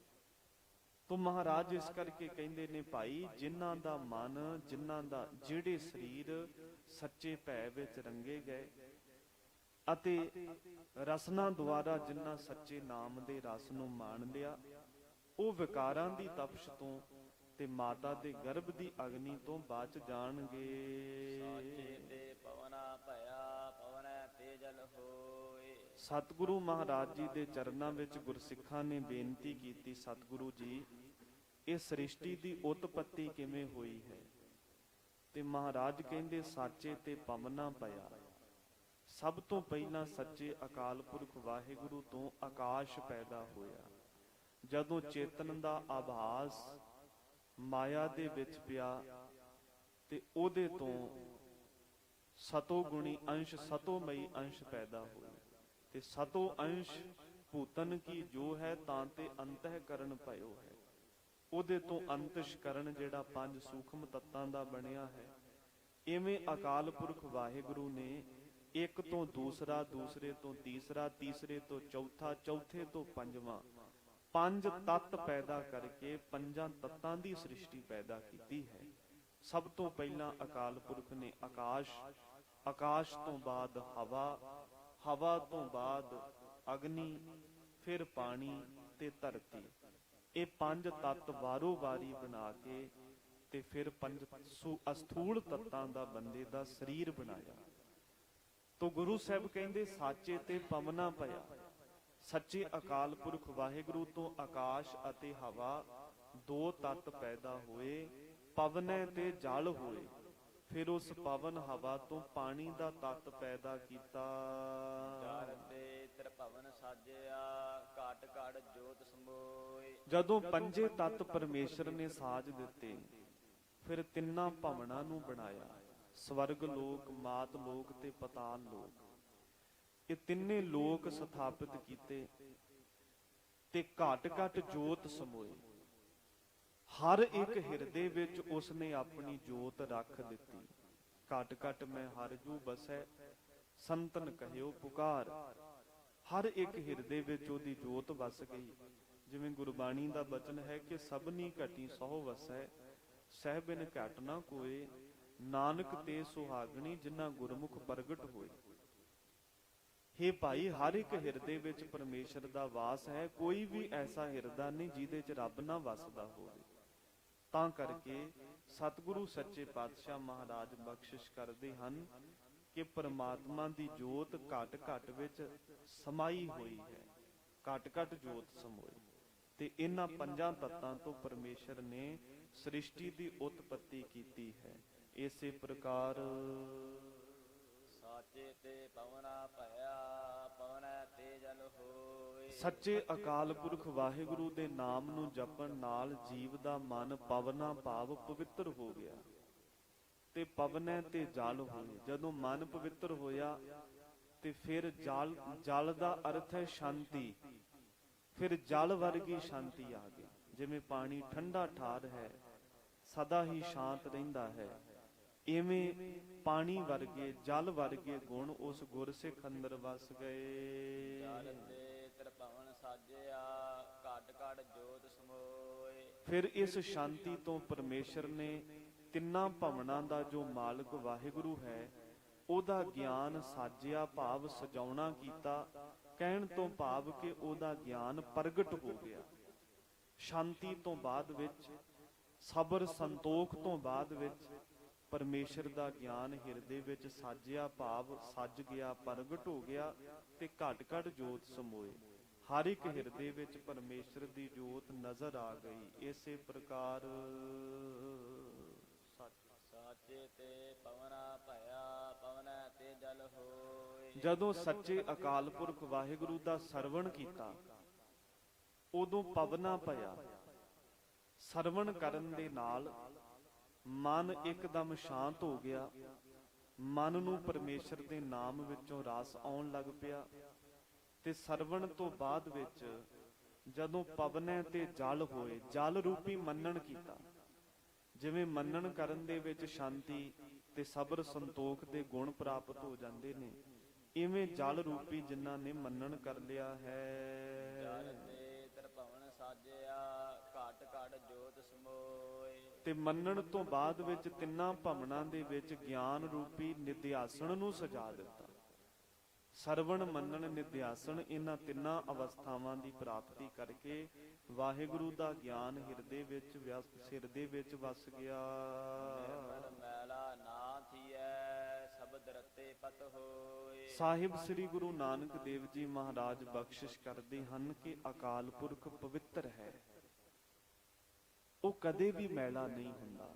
ਤੋ ਮਹਾਰਾਜ ਇਸ ਕਰਕੇ ਕਹਿੰਦੇ ਨੇ, ਭਾਈ ਜਿਨ੍ਹਾਂ ਦਾ ਮਨ, ਜਿਨ੍ਹਾਂ ਦਾ ਜਿਹੜੇ ਸਰੀਰ ਸੱਚੇ ਭੈ ਵਿੱਚ ਰੰਗੇ ਗਏ ਅਤੇ ਰਸਨਾ ਦੁਆਰਾ ਜਿਨ੍ਹਾਂ ਸੱਚੇ ਨਾਮ ਦੇ ਰਸ ਨੂੰ ਮਾਣ ਲਿਆ, ਉਹ ਵਿਕਾਰਾਂ ਦੀ ਤਪਸ਼ ਤੋਂ ਤੇ ਮਾਤਾ ਦੇ ਗਰਭ ਦੀ ਅਗਨੀ ਤੋਂ ਬਚ ਜਾਣਗੇ। ਸਾਚੇ ਤੇ ਪਵਨਾ ਭਇਆ, ਪਵਨੈ ਤੇ ਜਲ ਹੋਏ। ਸਤਿਗੁਰੂ ਮਹਾਰਾਜ ਜੀ ਦੇ ਚਰਨਾਂ ਵਿੱਚ ਗੁਰਸਿੱਖਾਂ ਨੇ ਬੇਨਤੀ ਕੀਤੀ, ਸਤਿਗੁਰੂ ਜੀ ਇਹ ਸ੍ਰਿਸ਼ਟੀ ਦੀ ਉਤਪਤੀ ਕਿਵੇਂ ਹੋਈ ਹੈ? ਤੇ ਮਹਾਰਾਜ ਕਹਿੰਦੇ ਸਾਚੇ ਤੇ ਪਵਨਾ ਪਿਆ। ਸਭ ਤੋਂ ਪਹਿਲਾਂ ਸੱਚੇ ਅਕਾਲ ਪੁਰਖ ਵਾਹਿਗੁਰੂ ਤੋਂ ਆਕਾਸ਼ ਪੈਦਾ ਹੋਇਆ। ਜਦੋਂ ਚੇਤਨ ਦਾ ਆਭਾਸ ਮਾਇਆ ਦੇ ਵਿੱਚ ਪਿਆ ਤੇ ਉਹਦੇ ਤੋਂ ਸਤੋ ਗੁਣੀ ਅੰਸ਼ ਸਤੋਮਈ ਅੰਸ਼ ਪੈਦਾ ਹੋਇਆ। ਤੇ ਸਤੋ ਅੰਸ਼ ਭੂਤਨ ਕੀ ਜੋ ਹੈ ਤਾਂ ਤੇ ਅੰਤਹਿਕਰਨ ਭਇਓ ਹੈ। ਉਹਦੇ ਤੋਂ ਅੰਤਸ਼ਕਰਨ ਜਿਹੜਾ ਪੰਜ ਸੂਖਮ ਤੱਤਾਂ ਦਾ ਬਣਿਆ ਹੈ। ਇਵੇਂ ਅਕਾਲ ਪੁਰਖ ਵਾਹਿਗੁਰੂ ਨੇ ਇੱਕ ਤੋਂ ਦੂਸਰਾ, ਦੂਸਰੇ ਤੋਂ ਤੀਸਰਾ, ਤੀਸਰੇ ਤੋਂ ਚੌਥਾ, ਚੌਥੇ ਤੋਂ ਪੰਜਵਾਂ, ਪੰਜ ਤੱਤ ਪੈਦਾ ਕਰਕੇ ਪੰਜਾਂ ਤੱਤਾਂ ਦੀ ਸ੍ਰਿਸ਼ਟੀ ਪੈਦਾ ਕੀਤੀ ਹੈ। ਸਭ ਤੋਂ ਪਹਿਲਾਂ ਅਕਾਲ ਪੁਰਖ ਨੇ ਆਕਾਸ਼, ਆਕਾਸ਼ ਤੋਂ ਬਾਅਦ ਹਵਾ, ਹਵਾ ਤੋਂ ਬਾਅਦ ਅਗਨੀ, ਫਿਰ ਪਾਣੀ ਤੇ ਧਰਤੀ। ਇਹ ਪੰਜ ਤੱਤ ਵਾਰੋ ਵਾਰੀ ਬਣਾ ਕੇ ਤੇ ਫਿਰ ਪੰਜ ਅਸਥੂਲ ਤੱਤਾਂ ਦਾ ਬੰਦੇ ਦਾ ਸਰੀਰ ਬਣਾਇਆ। ਤੋ ਗੁਰੂ ਸਾਹਿਬ ਕਹਿੰਦੇ ਸਾਚੇ ਤੇ ਪਵਨਾ ਪਿਆ। ਸੱਚੇ ਅਕਾਲ ਪੁਰਖ ਵਾਹਿਗੁਰੂ ਤੋਂ ਆਕਾਸ਼ ਅਤੇ ਹਵਾ ਦੋ ਤੱਤ ਪੈਦਾ ਹੋਏ, ਪਵਨੈ ਤੇ ਜਲ ਹੋਏ। ਫਿਰ ਉਸ ਪਵਨ ਹਵਾ ਤੋਂ ਪਾਣੀ ਦਾ ਤੱਤ ਪੈਦਾ ਕੀਤਾ। ਚਾਰ ਤੇ ਤ੍ਰਿਭਵਨ ਸਾਜਿਆ, ਘਟ ਘਟ ਜੋਤ ਸਮੋਏ। ਜਦੋਂ ਪੰਜੇ ਤੱਤ ਪਰਮੇਸ਼ਰ ਨੇ ਸਾਜ ਦਿੱਤੇ, ਫਿਰ ਤਿੰਨਾਂ ਭਵਨਾਂ ਨੂੰ ਬਣਾਇਆ, ਸਵਰਗ ਲੋਕ, ਮਾਤ ਲੋਕ ਤੇ ਪਤਾਲ ਲੋਕ। ਇਹ ਤਿੰਨੇ ਲੋਕ ਸਥਾਪਿਤ ਕੀਤੇ ਤੇ ਘਟ ਘਟ ਜੋਤ ਸਮੋਏ। ਹਰ ਇੱਕ ਹਿਰਦੇ ਵਿੱਚ ਉਸਨੇ ਆਪਣੀ ਜੋਤ ਰੱਖ ਦਿੱਤੀ। ਘਟ ਘਟ ਮੈਂ ਹਰਿ ਜੂ ਬਸੈ, ਸੰਤਨ ਕਹਿਓ ਪੁਕਾਰ। ਹਰ ਇੱਕ ਹਿਰਦੇ ਵਿੱਚ ਉਹਦੀ ਜੋਤ ਵਸ ਗਈ। ਜਿਵੇਂ ਗੁਰਬਾਣੀ ਦਾ ਬਚਨ ਹੈ ਕਿ ਸਭਨੀ ਘਟੀ ਸਹੁ ਵਸੈ, ਸਹਿ ਬਿਨ ਘਟ ਨਾ ਕੋਏ। ਨਾਨਕ ਤੇ ਸੁਹਾਗਣੀ ਜਿਨ੍ਹਾਂ ਗੁਰਮੁਖ ਪ੍ਰਗਟ ਹੋਏ। ਹੇ ਭਾਈ, ਹਰ ਇੱਕ ਹਿਰਦੇ ਵਿੱਚ ਪਰਮੇਸ਼ਰ ਦਾ ਵਾਸ ਹੈ। ਕੋਈ ਵੀ ਐਸਾ ਹਿਰਦਾ ਨਹੀਂ ਜਿਹਦੇ 'ਚ ਰੱਬ ਨਾ ਵਸਦਾ ਹੋਵੇ। ਤਾਂ ਕਰਕੇ ਸਤਿਗੁਰੂ ਸੱਚੇ ਪਾਤਸ਼ਾਹ ਮਹਾਰਾਜ ਬਖਸ਼ਿਸ਼ ਕਰਦੇ ਹਨ ਕਿ ਪਰਮਾਤਮਾ ਦੀ ਜੋਤ ਘਟ ਘਟ ਵਿੱਚ ਸਮਾਈ ਹੋਈ ਹੈ। ਘਟ ਘਟ ਜੋਤ ਸਮੋਈ। ਤੇ ਇਹਨਾਂ ਪੰਜਾਂ ਤੱਤਾਂ ਤੋਂ ਪਰਮੇਸ਼ਰ ਨੇ ਸ੍ਰਿਸ਼ਟੀ ਦੀ ਉਤਪਤੀ ਕੀਤੀ ਹੈ। ਇਸੇ ਪ੍ਰਕਾਰ ਸਾਚੇ ਤੇ ਪਵਨਾ ਭਇਆ, ਪਵਨੈ ਤੇ ਜਲ ਹੋਏ। ਸੱਚੇ ਅਕਾਲ ਪੁਰਖ ਵਾਹਿਗੁਰੂ ਦੇ ਨਾਮ ਨੂੰ ਜਪਣ ਨਾਲ ਜੀਵ ਦਾ ਮਨ ਪਵਨਾ ਭਾਵ ਪਵਿੱਤਰ ਹੋ ਗਿਆ ਤੇ ਪਵਨੈ ਤੇ ਜਲ ਹੋਏ। ਜਦੋਂ ਮਨ ਪਵਿੱਤਰ ਹੋਇਆ ਤੇ ਫਿਰ ਜਲ ਦਾ ਅਰਥ ਹੈ ਸ਼ਾਂਤੀ। ਫਿਰ ਜਲ ਵਰਗੀ ਸ਼ਾਂਤੀ ਆ ਗਈ। ਜਿਵੇਂ ਪਾਣੀ ਠੰਡਾ ਠਾਰ ਹੈ, ਸਦਾ ਹੀ ਸ਼ਾਂਤ ਰਹਿੰਦਾ ਹੈ, ਇਵੇਂ ਪਾਣੀ ਵਰਗੇ, ਜਲ ਵਰਗੇ ਗੁਣ ਉਸ ਗੁਰਸਿੱਖ ਅੰਦਰ ਵਸ ਗਏ। ਚਾਰ ਤੇ ਤ੍ਰਿਭਵਨ ਸਾਜਿਆ, ਘਟ ਘਟ ਜੋਤ ਸਮੋਏ। ਫਿਰ ਇਸ ਸ਼ਾਂਤੀ ਤੋਂ ਪਰਮੇਸ਼ਰ ਨੇ ਤਿੰਨਾਂ ਭਵਨਾਂ ਦਾ ਜੋ ਮਾਲਕ ਵਾਹਿਗੁਰੂ ਹੈ, ਉਹਦਾ ਗਿਆਨ ਸਾਜਿਆ ਭਾਵ ਸਜਾਉਣਾ ਕੀਤਾ। ਕਹਿਣ ਤੋਂ ਭਾਵ ਕਿ ਉਹਦਾ ਗਿਆਨ ਪ੍ਰਗਟ ਹੋ ਗਿਆ। ਸ਼ਾਂਤੀ ਤੋਂ ਬਾਅਦ ਵਿੱਚ, ਸਬਰ ਸੰਤੋਖ ਤੋਂ ਬਾਅਦ ਵਿੱਚ ਪਰਮੇਸ਼ਰ ਦਾ ਗਿਆਨ ਹਿਰਦੇ ਵਿੱਚ ਸਾਜਿਆ ਭਾਵ ਸੱਜ ਗਿਆ, ਪ੍ਰਗਟ ਹੋ ਗਿਆ ਤੇ ਘਟ ਘਟ ਜੋਤ ਸਮੋਏ। ਹਰ ਇੱਕ ਹਿਰਦੇ ਵਿੱਚ ਪਰਮੇਸ਼ਰ ਦੀ ਜੋਤ ਨਜ਼ਰ ਆ ਗਈ। ਇਸੇ ਪ੍ਰਕਾਰ ਸਾਚੇ ਤੇ ਪਵਨਾ ਭਇਆ, ਪਵਨੈ ਤੇ ਜਲ ਹੋਏ। ਜਦੋਂ ਸੱਚੇ ਅਕਾਲ ਪੁਰਖ ਵਾਹਿਗੁਰੂ ਦਾ ਸਰਵਣ ਕੀਤਾ, ਉਦੋਂ ਪਵਨਾ ਭਇਆ। ਸਰਵਣ ਕਰਨ ਦੇ ਨਾਲ ਮਨ ਇੱਕਦਮ ਸ਼ਾਂਤ ਹੋ ਗਿਆ। ਮਨ ਨੂੰ ਪਰਮੇਸ਼ਰ ਦੇ ਨਾਮ ਵਿੱਚੋਂ ਰਸ ਆਉਣ ਲੱਗ ਪਿਆ। ਤੇ ਸਰਵਣ ਤੋਂ ਬਾਅਦ ਵਿੱਚ ਜਦੋਂ ਪਵਨੈ ਤੇ ਜਲ ਹੋਏ, ਜਲ ਰੂਪੀ ਮੰਨਣ ਕੀਤਾ। ਜਿਵੇਂ ਮੰਨਣ ਕਰਨ ਦੇ ਵਿੱਚ ਸ਼ਾਂਤੀ ਤੇ ਸਬਰ ਸੰਤੋਖ ਦੇ ਗੁਣ ਪ੍ਰਾਪਤ ਹੋ ਜਾਂਦੇ ਨੇ, ਇਵੇਂ ਜਲ ਰੂਪੀ ਜਿਨ੍ਹਾਂ ਨੇ ਮੰਨਣ ਕਰ ਲਿਆ ਹੈ। ਚਾਰ ਤੇ ਤ੍ਰਿਭਵਨ ਸਾਜਿਆ, ਘਟ ਘਟ ਜੋਤ ਸਮੋਏ। ਤੇ ਮੰਨਣ ਤੋਂ ਬਾਅਦ ਵਿੱਚ ਤਿੰਨਾਂ ਭਵਨਾਂ ਦੇ ਵਿੱਚ ਗਿਆਨ ਰੂਪੀ ਨਿਧਿਆਸਣ ਨੂੰ ਸਜਾ ਦਿੱਤਾ। ਸਰਵਣ, ਮੰਨਣ, ਨਿਧਿਆਸਣ, ਇਹਨਾਂ ਤਿੰਨਾਂ ਅਵਸਥਾਵਾਂ ਦੀ ਪ੍ਰਾਪਤੀ ਕਰਕੇ ਵਾਹਿਗੁਰੂ ਦਾ ਗਿਆਨ ਹਿਰਦੇ ਵਿੱਚ ਸਿਰ ਦੇ ਵਿੱਚ ਵਸ ਗਿਆ। ਨਿਰਮਲ ਮੈਲਾ ਨਾ ਥੀਐ, ਸ਼ਬਦ ਰਤੇ ਪਤ ਹੋਏ। ਸਾਹਿਬ ਸ੍ਰੀ ਗੁਰੂ ਨਾਨਕ ਦੇਵ ਜੀ ਮਹਾਰਾਜ ਬਖਸ਼ਿਸ਼ ਕਰਦੇ ਹਨ ਕਿ ਅਕਾਲ ਪੁਰਖ ਪਵਿੱਤਰ ਹੈ, ਉਹ ਕਦੇ ਵੀ ਮੈਲਾ ਨਹੀਂ ਹੁੰਦਾ।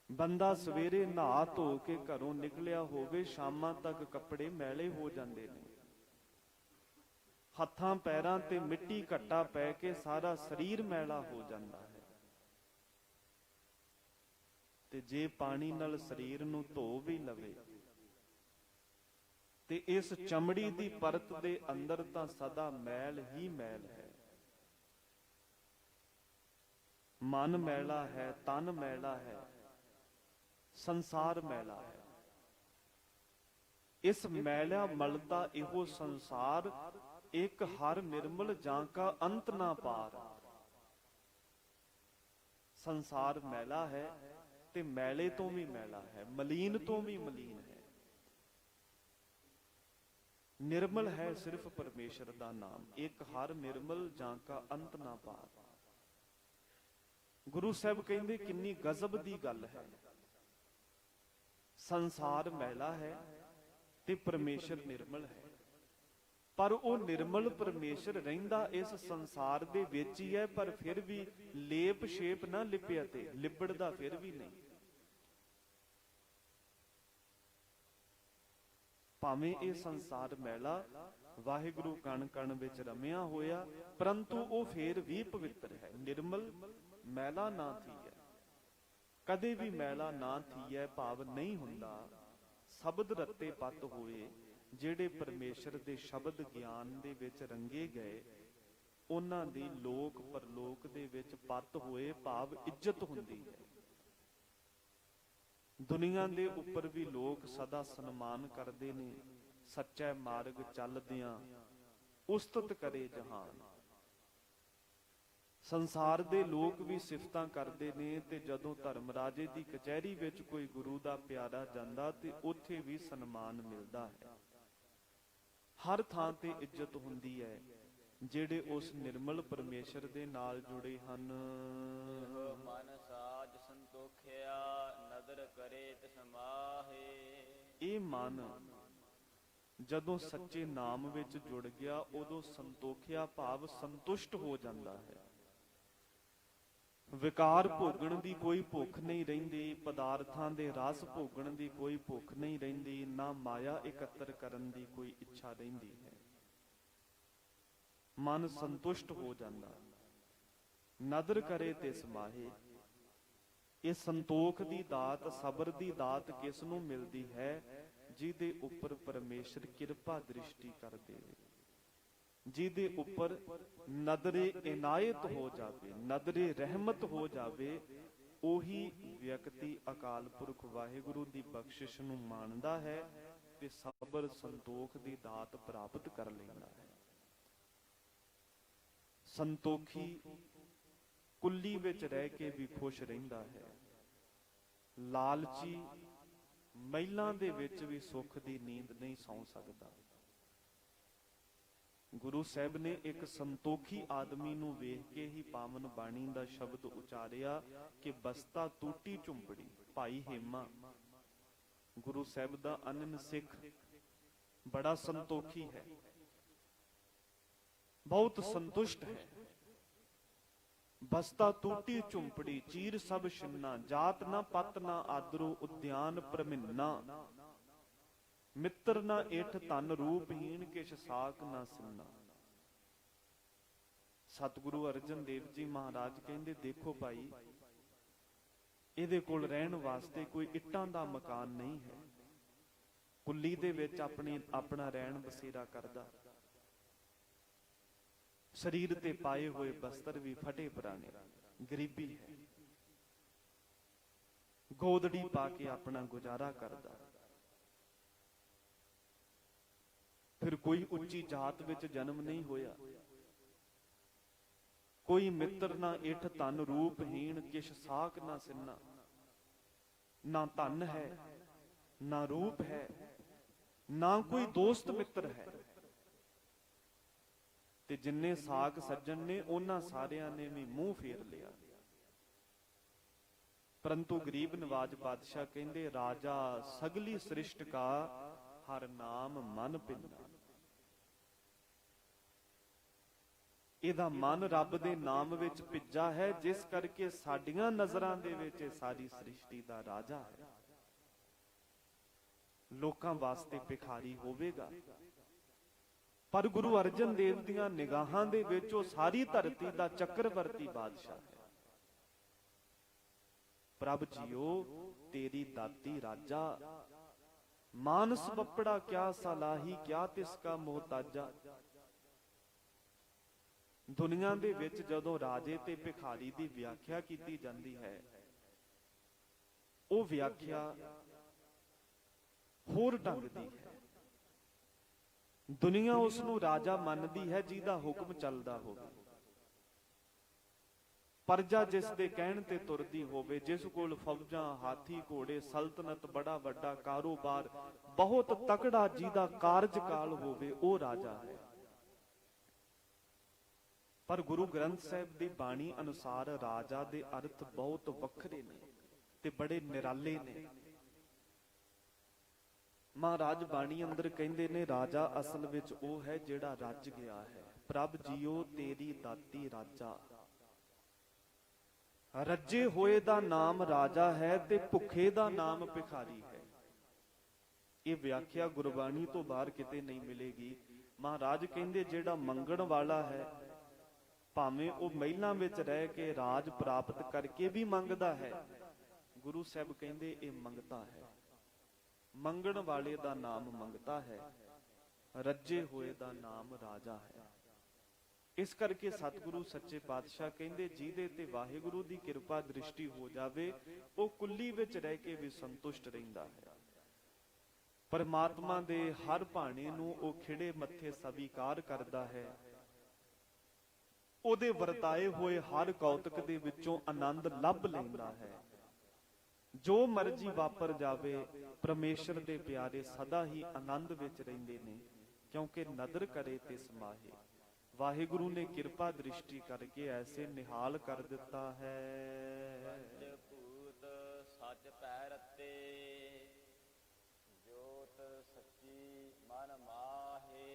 ਬੰਦਾ ਸਵੇਰੇ ਨਹਾ ਧੋ ਕੇ ਘਰੋਂ ਨਿਕਲਿਆ ਹੋਵੇ, ਸ਼ਾਮਾਂ ਤੱਕ ਕੱਪੜੇ ਮੈਲੇ ਹੋ ਜਾਂਦੇ ਨੇ, ਹੱਥਾਂ ਪੈਰਾਂ ਤੇ ਮਿੱਟੀ ਘੱਟਾ ਪੈ ਕੇ ਸਾਰਾ ਸਰੀਰ ਮੈਲਾ ਹੋ ਜਾਂਦਾ ਹੈ। ਤੇ ਜੇ ਪਾਣੀ ਨਾਲ ਸਰੀਰ ਨੂੰ ਧੋ ਵੀ ਲਵੇ ਤੇ ਇਸ ਚਮੜੀ ਦੀ ਪਰਤ ਦੇ ਅੰਦਰ ਤਾਂ ਸਦਾ ਮੈਲ ਹੀ ਮੈਲ ਹੈ। ਮਨ ਮੈਲਾ ਹੈ, ਤਨ ਮੈਲਾ ਹੈ, ਸੰਸਾਰ ਮੈਲਾ ਹੈ। ਇਸ ਮੈਲਾ ਮਲਦਾ ਇਹੋ ਸੰਸਾਰ, ਇੱਕ ਹਰ ਨਿਰਮਲ ਜਾਂ ਕਾ ਅੰਤ ਨਾ ਪਾਰ। ਸੰਸਾਰ ਮੈਲਾ ਹੈ ਤੇ ਮੈਲੇ ਤੋਂ ਵੀ ਮੈਲਾ ਹੈ, ਮਲੀਨ ਤੋਂ ਵੀ ਮਲੀਨ ਹੈ। ਨਿਰਮਲ ਹੈ ਸਿਰਫ ਪਰਮੇਸ਼ਰ ਦਾ ਨਾਮ, ਇੱਕ ਹਰ ਨਿਰਮਲ ਜਾਂ ਕਾ ਅੰਤ ਨਾ ਪਾਰ। ਗੁਰੂ ਸਾਹਿਬ ਕਹਿੰਦੇ ਕਿੰਨੀ ਗਜ਼ਬ ਦੀ ਗੱਲ ਹੈ। ਸੰਸਾਰ ਮੈਲਾ ਹੈ ਤੇ ਪਰਮੇਸ਼ਰ ਨਿਰਮਲ ਹੈ, ਪਰ ਉਹ ਨਿਰਮਲ ਪਰਮੇਸ਼ਰ ਰਹਿੰਦਾ ਇਸ ਸੰਸਾਰ ਦੇ ਵਿੱਚ ਹੀ ਹੈ, ਪਰ ਫਿਰ ਵੀ ਲੇਪ ਸ਼ੇਪ ਨਾ ਲਿਪਿਆ ਤੇ ਲਿਬੜਦਾ ਫਿਰ ਵੀ ਨਹੀਂ। ਭਾਵੇਂ ਇਹ ਸੰਸਾਰ ਮੈਲਾ ਵਾਹਿਗੁਰੂ ਕਣ ਕਣ ਵਿੱਚ ਰਮਿਆ ਹੋਇਆ, ਪਰੰਤੂ ਉਹ ਫੇਰ ਵੀ ਪਵਿੱਤਰ ਹੈ, ਨਿਰਮਲ, ਮੈਲਾ ਨਾ ਥੀਐ। ਕਦੇ ਵੀ ਮੈਲਾ ਨਾ ਥੀਐ ਭਾਵ ਨਹੀਂ ਹੁੰਦਾ। ਸ਼ਬਦ ਰੱਤੇ ਪੱਤ ਹੋਏ, ਜਿਹੜੇ ਪਰਮੇਸ਼ਰ ਦੇ ਸ਼ਬਦ ਗਿਆਨ ਦੇ ਵਿੱਚ ਰੰਗੇ ਗਏ, ਉਹਨਾਂ ਦੀ ਲੋਕ ਪਰਲੋਕ ਦੇ ਵਿੱਚ ਪੱਤ ਹੋਏ ਭਾਵ ਇੱਜ਼ਤ ਹੁੰਦੀ ਹੈ। ਦੁਨੀਆ ਦੇ ਉੱਪਰ ਵੀ ਲੋਕ ਸਦਾ ਸਨਮਾਨ ਕਰਦੇ ਨੇ, ਸੱਚੇ ਮਾਰਗ ਚੱਲਦਿਆਂ ਉਸਤਤ ਕਰੇ ਜਹਾਨ। ਸੰਸਾਰ ਦੇ ਲੋਕ ਵੀ ਸਿਫਤਾਂ ਕਰਦੇ ਨੇ, ਤੇ ਜਦੋਂ ਧਰਮ ਰਾਜੇ ਦੀ ਕਚਹਿਰੀ ਵਿੱਚ ਕੋਈ ਗੁਰੂ ਦਾ ਪਿਆਰਾ ਜਾਂਦਾ ਤੇ ਉੱਥੇ ਵੀ ਸਨਮਾਨ ਮਿਲਦਾ ਹੈ। ਹਰ ਥਾਂ ਤੇ ਇੱਜ਼ਤ ਹੁੰਦੀ ਹੈ। ਜਿਹੜੇ ਉਸ ਨਿਰਮਲ ਪਰਮੇਸ਼ਰ ਦੇ ਨਾਲ ਜੁੜੇ ਹਨ, ਮਨ ਸਾਜ ਸੰਤੋਖਿਆ ਨਦਰ ਕਰੇ ਤਿਸ ਮਾਹੇ। ਇਹ ਮਨ ਜਦੋਂ ਸੱਚੇ ਨਾਮ ਵਿੱਚ ਜੁੜ ਗਿਆ, ਉਦੋਂ ਸੰਤੋਖਿਆ ਭਾਵ ਸੰਤੁਸ਼ਟ ਹੋ ਜਾਂਦਾ ਹੈ। ਵਿਕਾਰ ਭੋਗਣ ਦੀ ਕੋਈ ਭੁੱਖ ਨਹੀਂ ਰਹਿੰਦੀ, ਪਦਾਰਥਾਂ ਦੇ ਰਸ ਭੋਗਣ ਦੀ ਕੋਈ ਭੁੱਖ ਨਹੀਂ ਰਹਿੰਦੀ, ਨਾ ਮਾਇਆ ਇਕੱਤਰ ਕਰਨ ਦੀ ਕੋਈ ਇੱਛਾ ਰਹਿੰਦੀ ਹੈ। ਮਨ ਸੰਤੁਸ਼ਟ ਹੋ ਜਾਂਦਾ। ਨਦਰ ਕਰੇ ਤਿਸ ਮਾਹੇ। ਇਹ ਸੰਤੋਖ ਦੀ ਦਾਤ, ਸਬਰ ਦੀ ਦਾਤ ਕਿਸ ਨੂੰ ਮਿਲਦੀ ਹੈ? ਜਿਹਦੇ ਉੱਪਰ ਪਰਮੇਸ਼ਰ ਕਿਰਪਾ ਦ੍ਰਿਸ਼ਟੀ ਕਰ ਦੇਵੇ, ਜਿਹਦੇ ਉੱਪਰ ਨਦਰੇ ਇਨਾਇਤ ਹੋ ਜਾਵੇ, ਨਦਰੇ ਰਹਿਮਤ ਹੋ ਜਾਵੇ, ਉਹੀ ਵਿਅਕਤੀ ਅਕਾਲ ਪੁਰਖ ਵਾਹਿਗੁਰੂ ਦੀ ਬਖਸ਼ਿਸ਼ ਨੂੰ ਮਾਣਦਾ ਹੈ ਤੇ ਸਬਰ ਸੰਤੋਖ ਦੀ ਦਾਤ ਪ੍ਰਾਪਤ ਕਰ ਲੈਂਦਾ ਹੈ। ਸੰਤੋਖੀ ਕੁੱਲੀ ਵਿੱਚ ਰਹਿ ਕੇ ਵੀ ਖੁਸ਼ ਰਹਿੰਦਾ ਹੈ। ਲਾਲਚੀ ਮਹਿਲਾਂ ਦੇ ਵਿੱਚ ਵੀ ਸੁੱਖ ਦੀ ਨੀਂਦ ਨਹੀਂ ਸੌਂ ਸਕਦਾ। ਗੁਰੂ ਸਾਹਿਬ ਨੇ ਇੱਕ ਸੰਤੋਖੀ ਆਦਮੀ ਨੂੰ ਵੇਖ ਕੇ ਹੀ ਪਾਵਨ ਬਾਣੀ ਦਾ ਸ਼ਬਦ ਉਚਾਰਿਆ ਕਿ ਬਸਤਾ ਟੂਟੀ ਝੁੰਪੜੀ। ਭਾਈ ਹੇਮਾ ਗੁਰੂ ਸਾਹਿਬ ਦਾ ਅਨੰਨ ਸਿੱਖ ਬੜਾ ਸੰਤੋਖੀ ਹੈ, ਬਹੁਤ ਸੰਤੁਸ਼ਟ ਹੈ। ਬਸਤਾ ਟੂਟੀ ਝੁੰਪੜੀ ਚੀਰ ਸਭ ਛਿੰਨਾ, ਜਾਤ ਨਾ ਪਤ ਨਾ ਆਦਰੋ ਉਦਿਆਨ ਪ੍ਰਮਿੰਨਾ। ਮਿੱਤਰ ਨਾ ਇਠ ਧਨ ਰੂਪਹੀਣ ਕਿਛ ਸਾਕ ਨਾ ਸਿੰਨਾ। ਸਤਿਗੁਰੂ ਅਰਜਨ ਦੇਵ ਜੀ ਮਹਾਰਾਜ ਕਹਿੰਦੇ, ਦੇਖੋ ਭਾਈ, ਇਹਦੇ ਕੋਲ ਰਹਿਣ ਵਾਸਤੇ ਕੋਈ ਇੱਟਾਂ ਦਾ ਮਕਾਨ ਨਹੀਂ ਹੈ। ਕੁੱਲੀ ਦੇ ਵਿੱਚ ਆਪਣਾ ਰਹਿਣ ਬਸੇਰਾ ਕਰਦਾ। ਸਰੀਰ ਤੇ ਪਾਏ ਹੋਏ ਬਸਤਰ ਵੀ ਫਟੇ ਪੁਰਾਣੇ, ਗਰੀਬੀ ਹੈ। ਗੋਦੜੀ ਪਾ ਕੇ ਆਪਣਾ ਗੁਜ਼ਾਰਾ ਕਰਦਾ। ਫਿਰ ਕੋਈ ਉੱਚੀ ਜਾਤ ਵਿੱਚ ਜਨਮ ਨਹੀਂ ਹੋਇਆ। ਕੋਈ ਮਿੱਤਰ ਨਾ ਇਠ ਧਨ ਰੂਪਹੀਣ ਕਿਛ ਸਾਕ ਨਾ ਸਿੰਨਾ। ਨਾ ਧਨ ਹੈ, ਨਾ ਰੂਪ ਹੈ, ਨਾ ਕੋਈ ਦੋਸਤ ਮਿੱਤਰ ਹੈ। ਤੇ ਜਿੰਨੇ ਸਾਕ ਸੱਜਣ ਨੇ, ਉਹਨਾਂ ਸਾਰਿਆਂ ਨੇ ਵੀ ਮੂੰਹ ਫੇਰ ਲਿਆ। ਪਰੰਤੂ ਗਰੀਬ ਨਵਾਜ ਬਾਦਸ਼ਾਹ ਕਹਿੰਦੇ, ਰਾਜਾ ਸਗਲੀ ਸ੍ਰਿਸ਼ਟ ਕਾ ਹਰ ਨਾਮ ਮਨ ਭਿੰਨਾ। ਇਹਦਾ ਮਨ ਰੱਬ ਦੇ ਨਾਮ ਵਿੱਚ ਭਿੱਜਾ ਹੈ, ਜਿਸ ਕਰਕੇ ਸਾਡੀਆਂ ਨਜ਼ਰਾਂ ਦੇ ਵਿੱਚ ਇਹ ਸਾਰੀ ਸ੍ਰਿਸ਼ਟੀ ਦਾ ਰਾਜਾ ਹੈ। ਲੋਕਾਂ ਵਾਸਤੇ ਭਿਖਾਰੀ ਹੋਵੇਗਾ, ਪਰ ਗੁਰੂ ਅਰਜਨ ਦੇਵ ਦੀਆਂ ਨਿਗਾਹਾਂ ਦੇ ਵਿੱਚ ਉਹ ਸਾਰੀ ਧਰਤੀ ਦਾ ਚੱਕਰਵਰਤੀ ਬਾਦਸ਼ਾਹ ਹੈ। ਪ੍ਰਭ ਜੀਓ ਤੇਰੀ ਦਾਤੀ ਰਾਜਾ, ਮਾਨਸ ਬੱਪੜਾ ਕਿਆ ਸਲਾਹੀ, ਕਿਆ ਤਿਸ ਕਾ ਮੁਹਤਾਜਾ। ਦੁਨੀਆ ਦੇ ਵਿੱਚ ਜਦੋਂ ਰਾਜੇ ਤੇ ਭਿਖਾਰੀ ਦੀ ਵਿਆਖਿਆ ਕੀਤੀ ਜਾਂਦੀ ਹੈ, ਉਹ ਵਿਆਖਿਆ ਹੋਰ ਢੰਗ ਦੀ ਹੈ। ਦੁਨੀਆ ਉਸ ਨੂੰ ਰਾਜਾ ਮੰਨਦੀ ਹੈ ਜਿਹਦਾ ਹੁਕਮ ਚੱਲਦਾ ਹੋਵੇ, ਪਰਜਾ ਜਿਸ ਦੇ ਕਹਿਣ ਤੇ ਤੁਰਦੀ ਹੋਵੇ, ਜਿਸ ਕੋਲ ਫੌਜਾਂ, ਹਾਥੀ ਘੋੜੇ, ਸਲਤਨਤ, ਬੜਾ ਵੱਡਾ ਕਾਰੋਬਾਰ, ਬਹੁਤ ਤਕੜਾ ਜਿਹਦਾ ਕਾਰਜਕਾਲ ਹੋਵੇ, ਉਹ ਰਾਜਾ ਹੈ। ਪਰ ਗੁਰੂ ਗ੍ਰੰਥ ਸਾਹਿਬ ਦੀ ਬਾਣੀ ਅਨੁਸਾਰ ਰਾਜਾ ਦੇ ਅਰਥ ਬਹੁਤ ਵੱਖਰੇ ਨੇ ਤੇ ਬੜੇ ਨਿਰਾਲੇ ਨੇ। ਮਹਾਰਾਜ ਬਾਣੀ ਅੰਦਰ ਕਹਿੰਦੇ ਨੇ, ਰਾਜਾ ਅਸਲ ਵਿੱਚ ਉਹ ਹੈ ਜਿਹੜਾ ਰੱਜ ਗਿਆ ਹੈ। ਪ੍ਰਭ ਜੀਓ ਤੇਰੀ ਦਾਤੀ ਰਾਜਾ, ਰੱਜੇ ਹੋਏ ਦਾ ਨਾਮ ਰਾਜਾ ਹੈ ਤੇ ਭੁੱਖੇ ਦਾ ਨਾਮ ਭਿਖਾਰੀ ਹੈ। ਇਹ ਵਿਆਖਿਆ ਗੁਰਬਾਣੀ ਤੋਂ ਬਾਹਰ ਕਿਤੇ ਨਹੀਂ ਮਿਲੇਗੀ। ਮਹਾਰਾਜ ਕਹਿੰਦੇ ਜਿਹੜਾ ਮੰਗਣ ਵਾਲਾ ਹੈ, ਭਾਵੇਂ ਉਹ ਮਹਿਲਾਂ ਵਿੱਚ ਰਹਿ ਕੇ ਰਾਜ ਪ੍ਰਾਪਤ ਕਰਕੇ ਵੀ ਮੰਗਦਾ ਹੈ, ਗੁਰੂ ਸਾਹਿਬ ਕਹਿੰਦੇ ਇਹ ਮੰਗਤਾ ਹੈ। ਮੰਗਣ ਵਾਲੇ ਦਾ ਨਾਮ ਮੰਗਤਾ ਹੈ, ਰੱਜੇ ਹੋਏ ਦਾ ਨਾਮ ਰਾਜਾ ਹੈ। ਇਸ ਕਰਕੇ ਸਤਿਗੁਰੂ ਸੱਚੇ ਪਾਤਸ਼ਾਹ ਕਹਿੰਦੇ, ਜਿਹਦੇ ਤੇ ਵਾਹਿਗੁਰੂ ਦੀ ਕਿਰਪਾ ਦ੍ਰਿਸ਼ਟੀ ਹੋ ਜਾਵੇ, ਉਹ ਕੁੱਲੀ ਵਿੱਚ ਰਹਿ ਕੇ ਵੀ ਸੰਤੁਸ਼ਟ ਰਹਿੰਦਾ ਹੈ। ਪਰਮਾਤਮਾ ਦੇ ਹਰ ਭਾਣੇ ਨੂੰ ਉਹ ਖਿੜੇ ਮੱਥੇ ਸਵੀਕਾਰ ਕਰਦਾ ਹੈ। ਉਹਦੇ ਵਰਤਾਏ ਹੋਏ ਹਰ ਕੌਤਕ ਦੇ ਵਿੱਚੋਂ ਆਨੰਦ ਲੱਭ ਲੈਂਦਾ ਹੈ। ਜੋ ਮਰਜ਼ੀ ਵਾਪਰ ਜਾਵੇ, ਪਰਮੇਸ਼ਰ ਦੇ ਪਿਆਰੇ ਸਦਾ ਹੀ ਆਨੰਦ ਵਿੱਚ ਰਹਿੰਦੇ ਨੇ, ਕਿਉਂਕਿ ਨਦਰ ਕਰੇ ਤੇ ਸਮਾਹੇ। ਵਾਹਿਗੁਰੂ ਨੇ ਕਿਰਪਾ ਦ੍ਰਿਸ਼ਟੀ ਕਰਕੇ ਐਸੇ ਨਿਹਾਲ ਕਰ ਦਿੱਤਾ ਹੈ। ਭੂਤ ਸੱਚ ਪੈ ਰਤੇ, ਜੋਤ ਸੱਚੀ ਮਨ ਮਾਹੇ।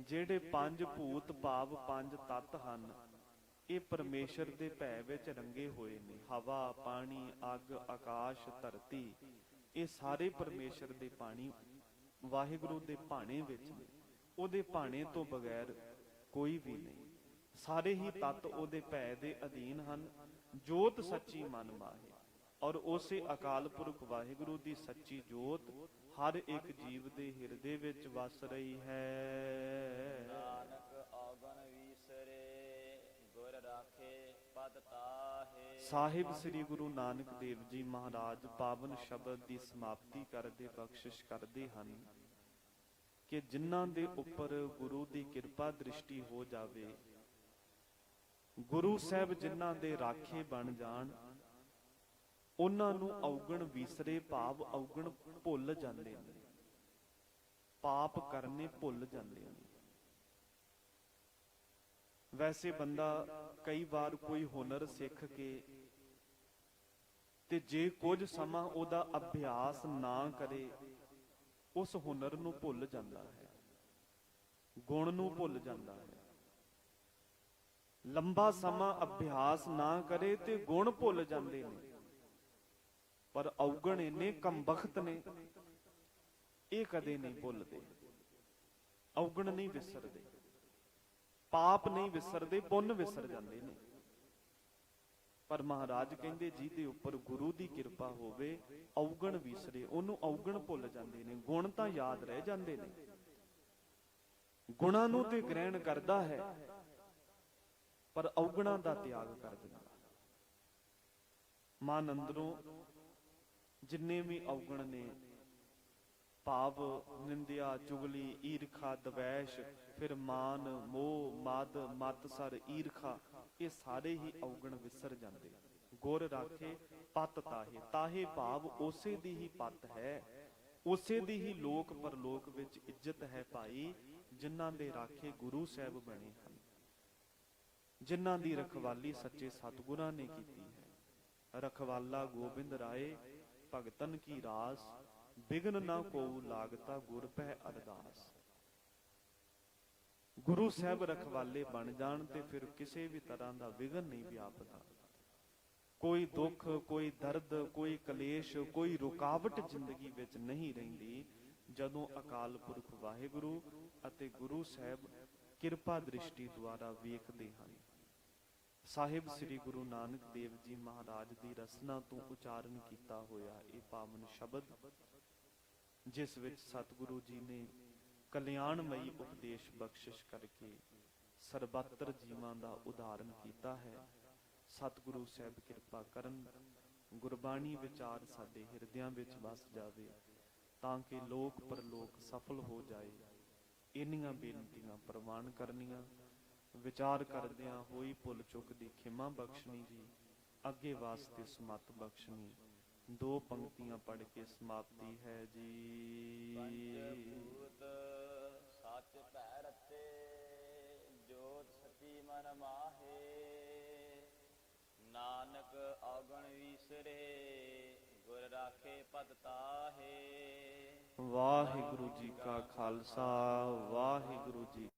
ਜਿਹੜੇ ਪੰਜ ਭੂਤ ਭਾਵ ਪੰਜ ਤੱਤ ਹਨ, ਇਹ ਪਰਮੇਸ਼ਰ ਦੇ ਭੈ ਵਿੱਚ ਰੰਗੇ ਹੋਏ ਨੇ। ਹਵਾ, ਪਾਣੀ, ਅੱਗ, ਆਕਾਸ਼, ਧਰਤੀ, ਇਹ ਸਾਰੇ ਪਰਮੇਸ਼ਰ ਦੇ ਪਾਣੀ ਵਾਹਿਗੁਰੂ ਦੇ ਭਾਣੇ ਵਿੱਚ ਨੇ। ਉਹਦੇ ਭਾਣੇ ਤੋਂ ਬਗੈਰ ਕੋਈ ਵੀ ਨਹੀਂ। ਸਾਰੇ ਹੀ ਤੱਤ ਉਹਦੇ ਭੈ ਦੇ ਅਧੀਨ ਹਨ। ਜੋਤ ਸੱਚੀ ਮਨ ਮਾਹੇ, ਔਰ ਉਸੇ ਅਕਾਲ ਪੁਰਖ ਵਾਹਿਗੁਰੂ ਦੀ ਸੱਚੀ ਜੋਤ ਹਰ ਇੱਕ ਜੀਵ ਦੇ ਹਿਰਦੇ ਵਿੱਚ ਵਸ ਰਹੀ ਹੈ। ਨਾਨਕ ਔਗਣ ਵੀਸਰੇ, ਗੁਰ ਰਾਖੇ ਪਦ ਤਾਹੇ। ਸਾਹਿਬ ਸ੍ਰੀ ਗੁਰੂ ਨਾਨਕ ਦੇਵ ਜੀ ਮਹਾਰਾਜ ਪਾਵਨ ਸ਼ਬਦ ਦੀ ਸਮਾਪਤੀ ਕਰਦੇ ਬਖਸ਼ਿਸ਼ ਕਰਦੇ ਹਨ ਕਿ ਜਿਨ੍ਹਾਂ ਦੇ ਉੱਪਰ ਗੁਰੂ ਦੀ ਕਿਰਪਾ ਦ੍ਰਿਸ਼ਟੀ ਹੋ ਜਾਵੇ, ਗੁਰੂ ਸਾਹਿਬ ਜਿਨ੍ਹਾਂ ਦੇ ਰਾਖੇ ਬਣ ਜਾਣ, ਉਹਨਾਂ ਨੂੰ ਔਗਣ ਵਿਸਰੇ ਭਾਵ ਔਗਣ ਭੁੱਲ ਜਾਂਦੇ ਨੇ, ਪਾਪ ਕਰਨੇ ਭੁੱਲ ਜਾਂਦੇ ਨੇ। ਵੈਸੇ ਬੰਦਾ ਕਈ ਵਾਰ ਕੋਈ ਹੁਨਰ ਸਿੱਖ ਕੇ ਤੇ ਜੇ ਕੁਝ ਸਮਾਂ ਉਹਦਾ ਅਭਿਆਸ ਨਾ ਕਰੇ, ਉਸ ਹੁਨਰ ਨੂੰ ਭੁੱਲ ਜਾਂਦਾ ਹੈ, ਗੁਣ ਨੂੰ ਭੁੱਲ ਜਾਂਦਾ ਹੈ। ਲੰਬਾ ਸਮਾਂ ਅਭਿਆਸ ਨਾ ਕਰੇ ਤੇ ਗੁਣ ਭੁੱਲ ਜਾਂਦੇ ਨੇ। ਪਰ ਔਗਣ ਇੰਨੇ ਕਮਬਖਤ ਨੇ, ਇਹ ਕਦੇ ਨਹੀਂ ਭੁੱਲਦੇ। ਔਗਣ ਨਹੀਂ ਵਿਸਰਦੇ, ਪਾਪ ਨਹੀਂ ਵਿਸਰਦੇ, ਪੁੰਨ ਵਿਸਰ ਜਾਂਦੇ ਨੇ। ਪਰ ਮਹਾਰਾਜ ਕਹਿੰਦੇ ਜਿਹਦੇ ਉੱਪਰ ਗੁਰੂ ਦੀ ਕਿਰਪਾ ਹੋਵੇ, ਔਗਣ ਵਿਸਰੇ, ਉਹਨੂੰ ਔਗਣ ਭੁੱਲ ਜਾਂਦੇ ਨੇ, ਗੁਣ ਤਾਂ ਯਾਦ ਰਹਿ ਜਾਂਦੇ ਨੇ। ਗੁਣਾਂ ਨੂੰ ਤੇ ਗ੍ਰਹਿਣ ਕਰਦਾ ਹੈ, ਪਰ ਔਗਣਾਂ ਦਾ ਤਿਆਗ ਕਰ ਦਿੰਦਾ। ਮਨ ਅੰਦਰੋਂ ਜਿੰਨੇ ਵੀ ਔਗਣ ਨੇ, ਭਾਵ ਨਿੰਦਿਆ, ਚੁਗਲੀ, ਈਰਖਾ, ਦਵੈਸ਼, ਫਿਰ ਮਾਨ, ਮੋਹ, ਮਦ, ਮਤਸਰ, ਈਰਖਾ, ਇਹ ਸਾਰੇ ਹੀ ਔਗਣ ਵਿਸਰ ਜਾਂਦੇ। ਗੁਰ ਰਾਖੇ ਪਤ ਤਾਹੇ, ਤਾਹੇ ਭਾਵ ਉਸੇ ਦੀ ਹੀ ਪਤ ਹੈ, ਉਸੇ ਦੀ ਹੀ ਲੋਕ ਪਰਲੋਕ ਵਿੱਚ ਇੱਜ਼ਤ ਹੈ ਭਾਈ, ਜਿਨ੍ਹਾਂ ਦੇ ਰਾਖੇ ਗੁਰੂ ਸਾਹਿਬ ਬਣੇ ਹਨ, ਜਿਨ੍ਹਾਂ ਦੀ ਰਖਵਾਲੀ ਸੱਚੇ ਸਤਿਗੁਰਾਂ ਨੇ ਕੀਤੀ ਹੈ। ਰਖਵਾਲਾ ਗੋਬਿੰਦ ਰਾਏ, ਭਗਤਨ ਕੀ ਰਾਸ, ਬਿਗਨ ਨਾ ਕੋਉ ਲਾਗਤਾ ਗੁਰ ਪਹਿ ਅਰਦਾਸ। ਗੁਰੂ ਸਾਹਿਬ ਰਖਵਾਲੇ ਬਣ ਜਾਣ ਤੇ ਫਿਰ ਕਿਸੇ ਵੀ ਤਰ੍ਹਾਂ ਦਾ ਵਿਘਨ ਨਹੀਂ ਵਿਆਪਦਾ। ਕੋਈ ਦੁੱਖ, ਕੋਈ ਦਰਦ, ਕੋਈ ਕਲੇਸ਼, ਕੋਈ ਰੁਕਾਵਟ ਜ਼ਿੰਦਗੀ ਵਿੱਚ ਨਹੀਂ ਰਹਿੰਦੀ ਜਦੋਂ ਅਕਾਲ ਪੁਰਖ ਵਾਹਿਗੁਰੂ ਅਤੇ ਗੁਰੂ ਸਾਹਿਬ ਕਿਰਪਾ ਦ੍ਰਿਸ਼ਟੀ ਦੁਆਰਾ ਵੇਖਦੇ ਹਨ। ਸਾਹਿਬ ਸ੍ਰੀ ਗੁਰੂ ਨਾਨਕ ਦੇਵ ਜੀ ਮਹਾਰਾਜ ਦੀ ਰਸਨਾ ਤੋਂ ਉਚਾਰਨ ਕੀਤਾ ਹੋਇਆ ਇਹ ਪਾਵਨ ਸ਼ਬਦ, ਜਿਸ ਵਿੱਚ ਸਤਿਗੁਰੂ ਜੀ ਨੇ ਕਲਿਆਣਮਈ ਉਪਦੇਸ਼ ਬਖਸ਼ਿਸ਼ ਕਰਕੇ ਸਰਬੱਤਰ ਜੀਵਾਂ ਦਾ ਉਦਾਹਰਨ ਕੀਤਾ ਹੈ। ਸਤਿਗੁਰੂ ਸਾਹਿਬ ਕਿਰਪਾ ਕਰਨ, ਗੁਰਬਾਣੀ ਵਿਚਾਰ ਸਾਡੇ ਹਿਰਦਿਆਂ ਵਿੱਚ ਵਸ ਜਾਵੇ ਤਾਂ ਕਿ ਲੋਕ ਪਰਲੋਕ ਸਫਲ ਹੋ ਜਾਏ। ਇੰਨੀਆਂ ਬੇਨਤੀਆਂ ਪ੍ਰਵਾਨ ਕਰਨੀਆਂ, ਵਿਚਾਰ ਕਰਦਿਆਂ ਹੋਈ ਭੁੱਲ ਚੁੱਕ ਦੀ ਖਿਮਾ ਬਖਸ਼ਣੀ ਜੀ, ਅੱਗੇ ਵਾਸਤੇ ਸਮਤ ਬਖਸ਼ਣੀ। ਦੋ ਪੰਕਤੀਆਂ ਪੜ੍ਹ ਕੇ ਸਮਾਪਤੀ ਹੈ ਜੀ। ਪੰਚ ਸੱਚ ਭੈ ਰਤੇ, ਜੋਤ ਸਚੀ ਮਨ ਮਾਹੇ। ਨਾਨਕ ਔਗਣ ਵੀਸਰੇ, ਗੁਰ ਰਾਖੇ ਪਦ ਤਾਹੇ। ਵਾਹਿਗੁਰੂ ਜੀ ਕਾ ਖਾਲਸਾ, ਵਾਹਿਗੁਰੂ ਜੀ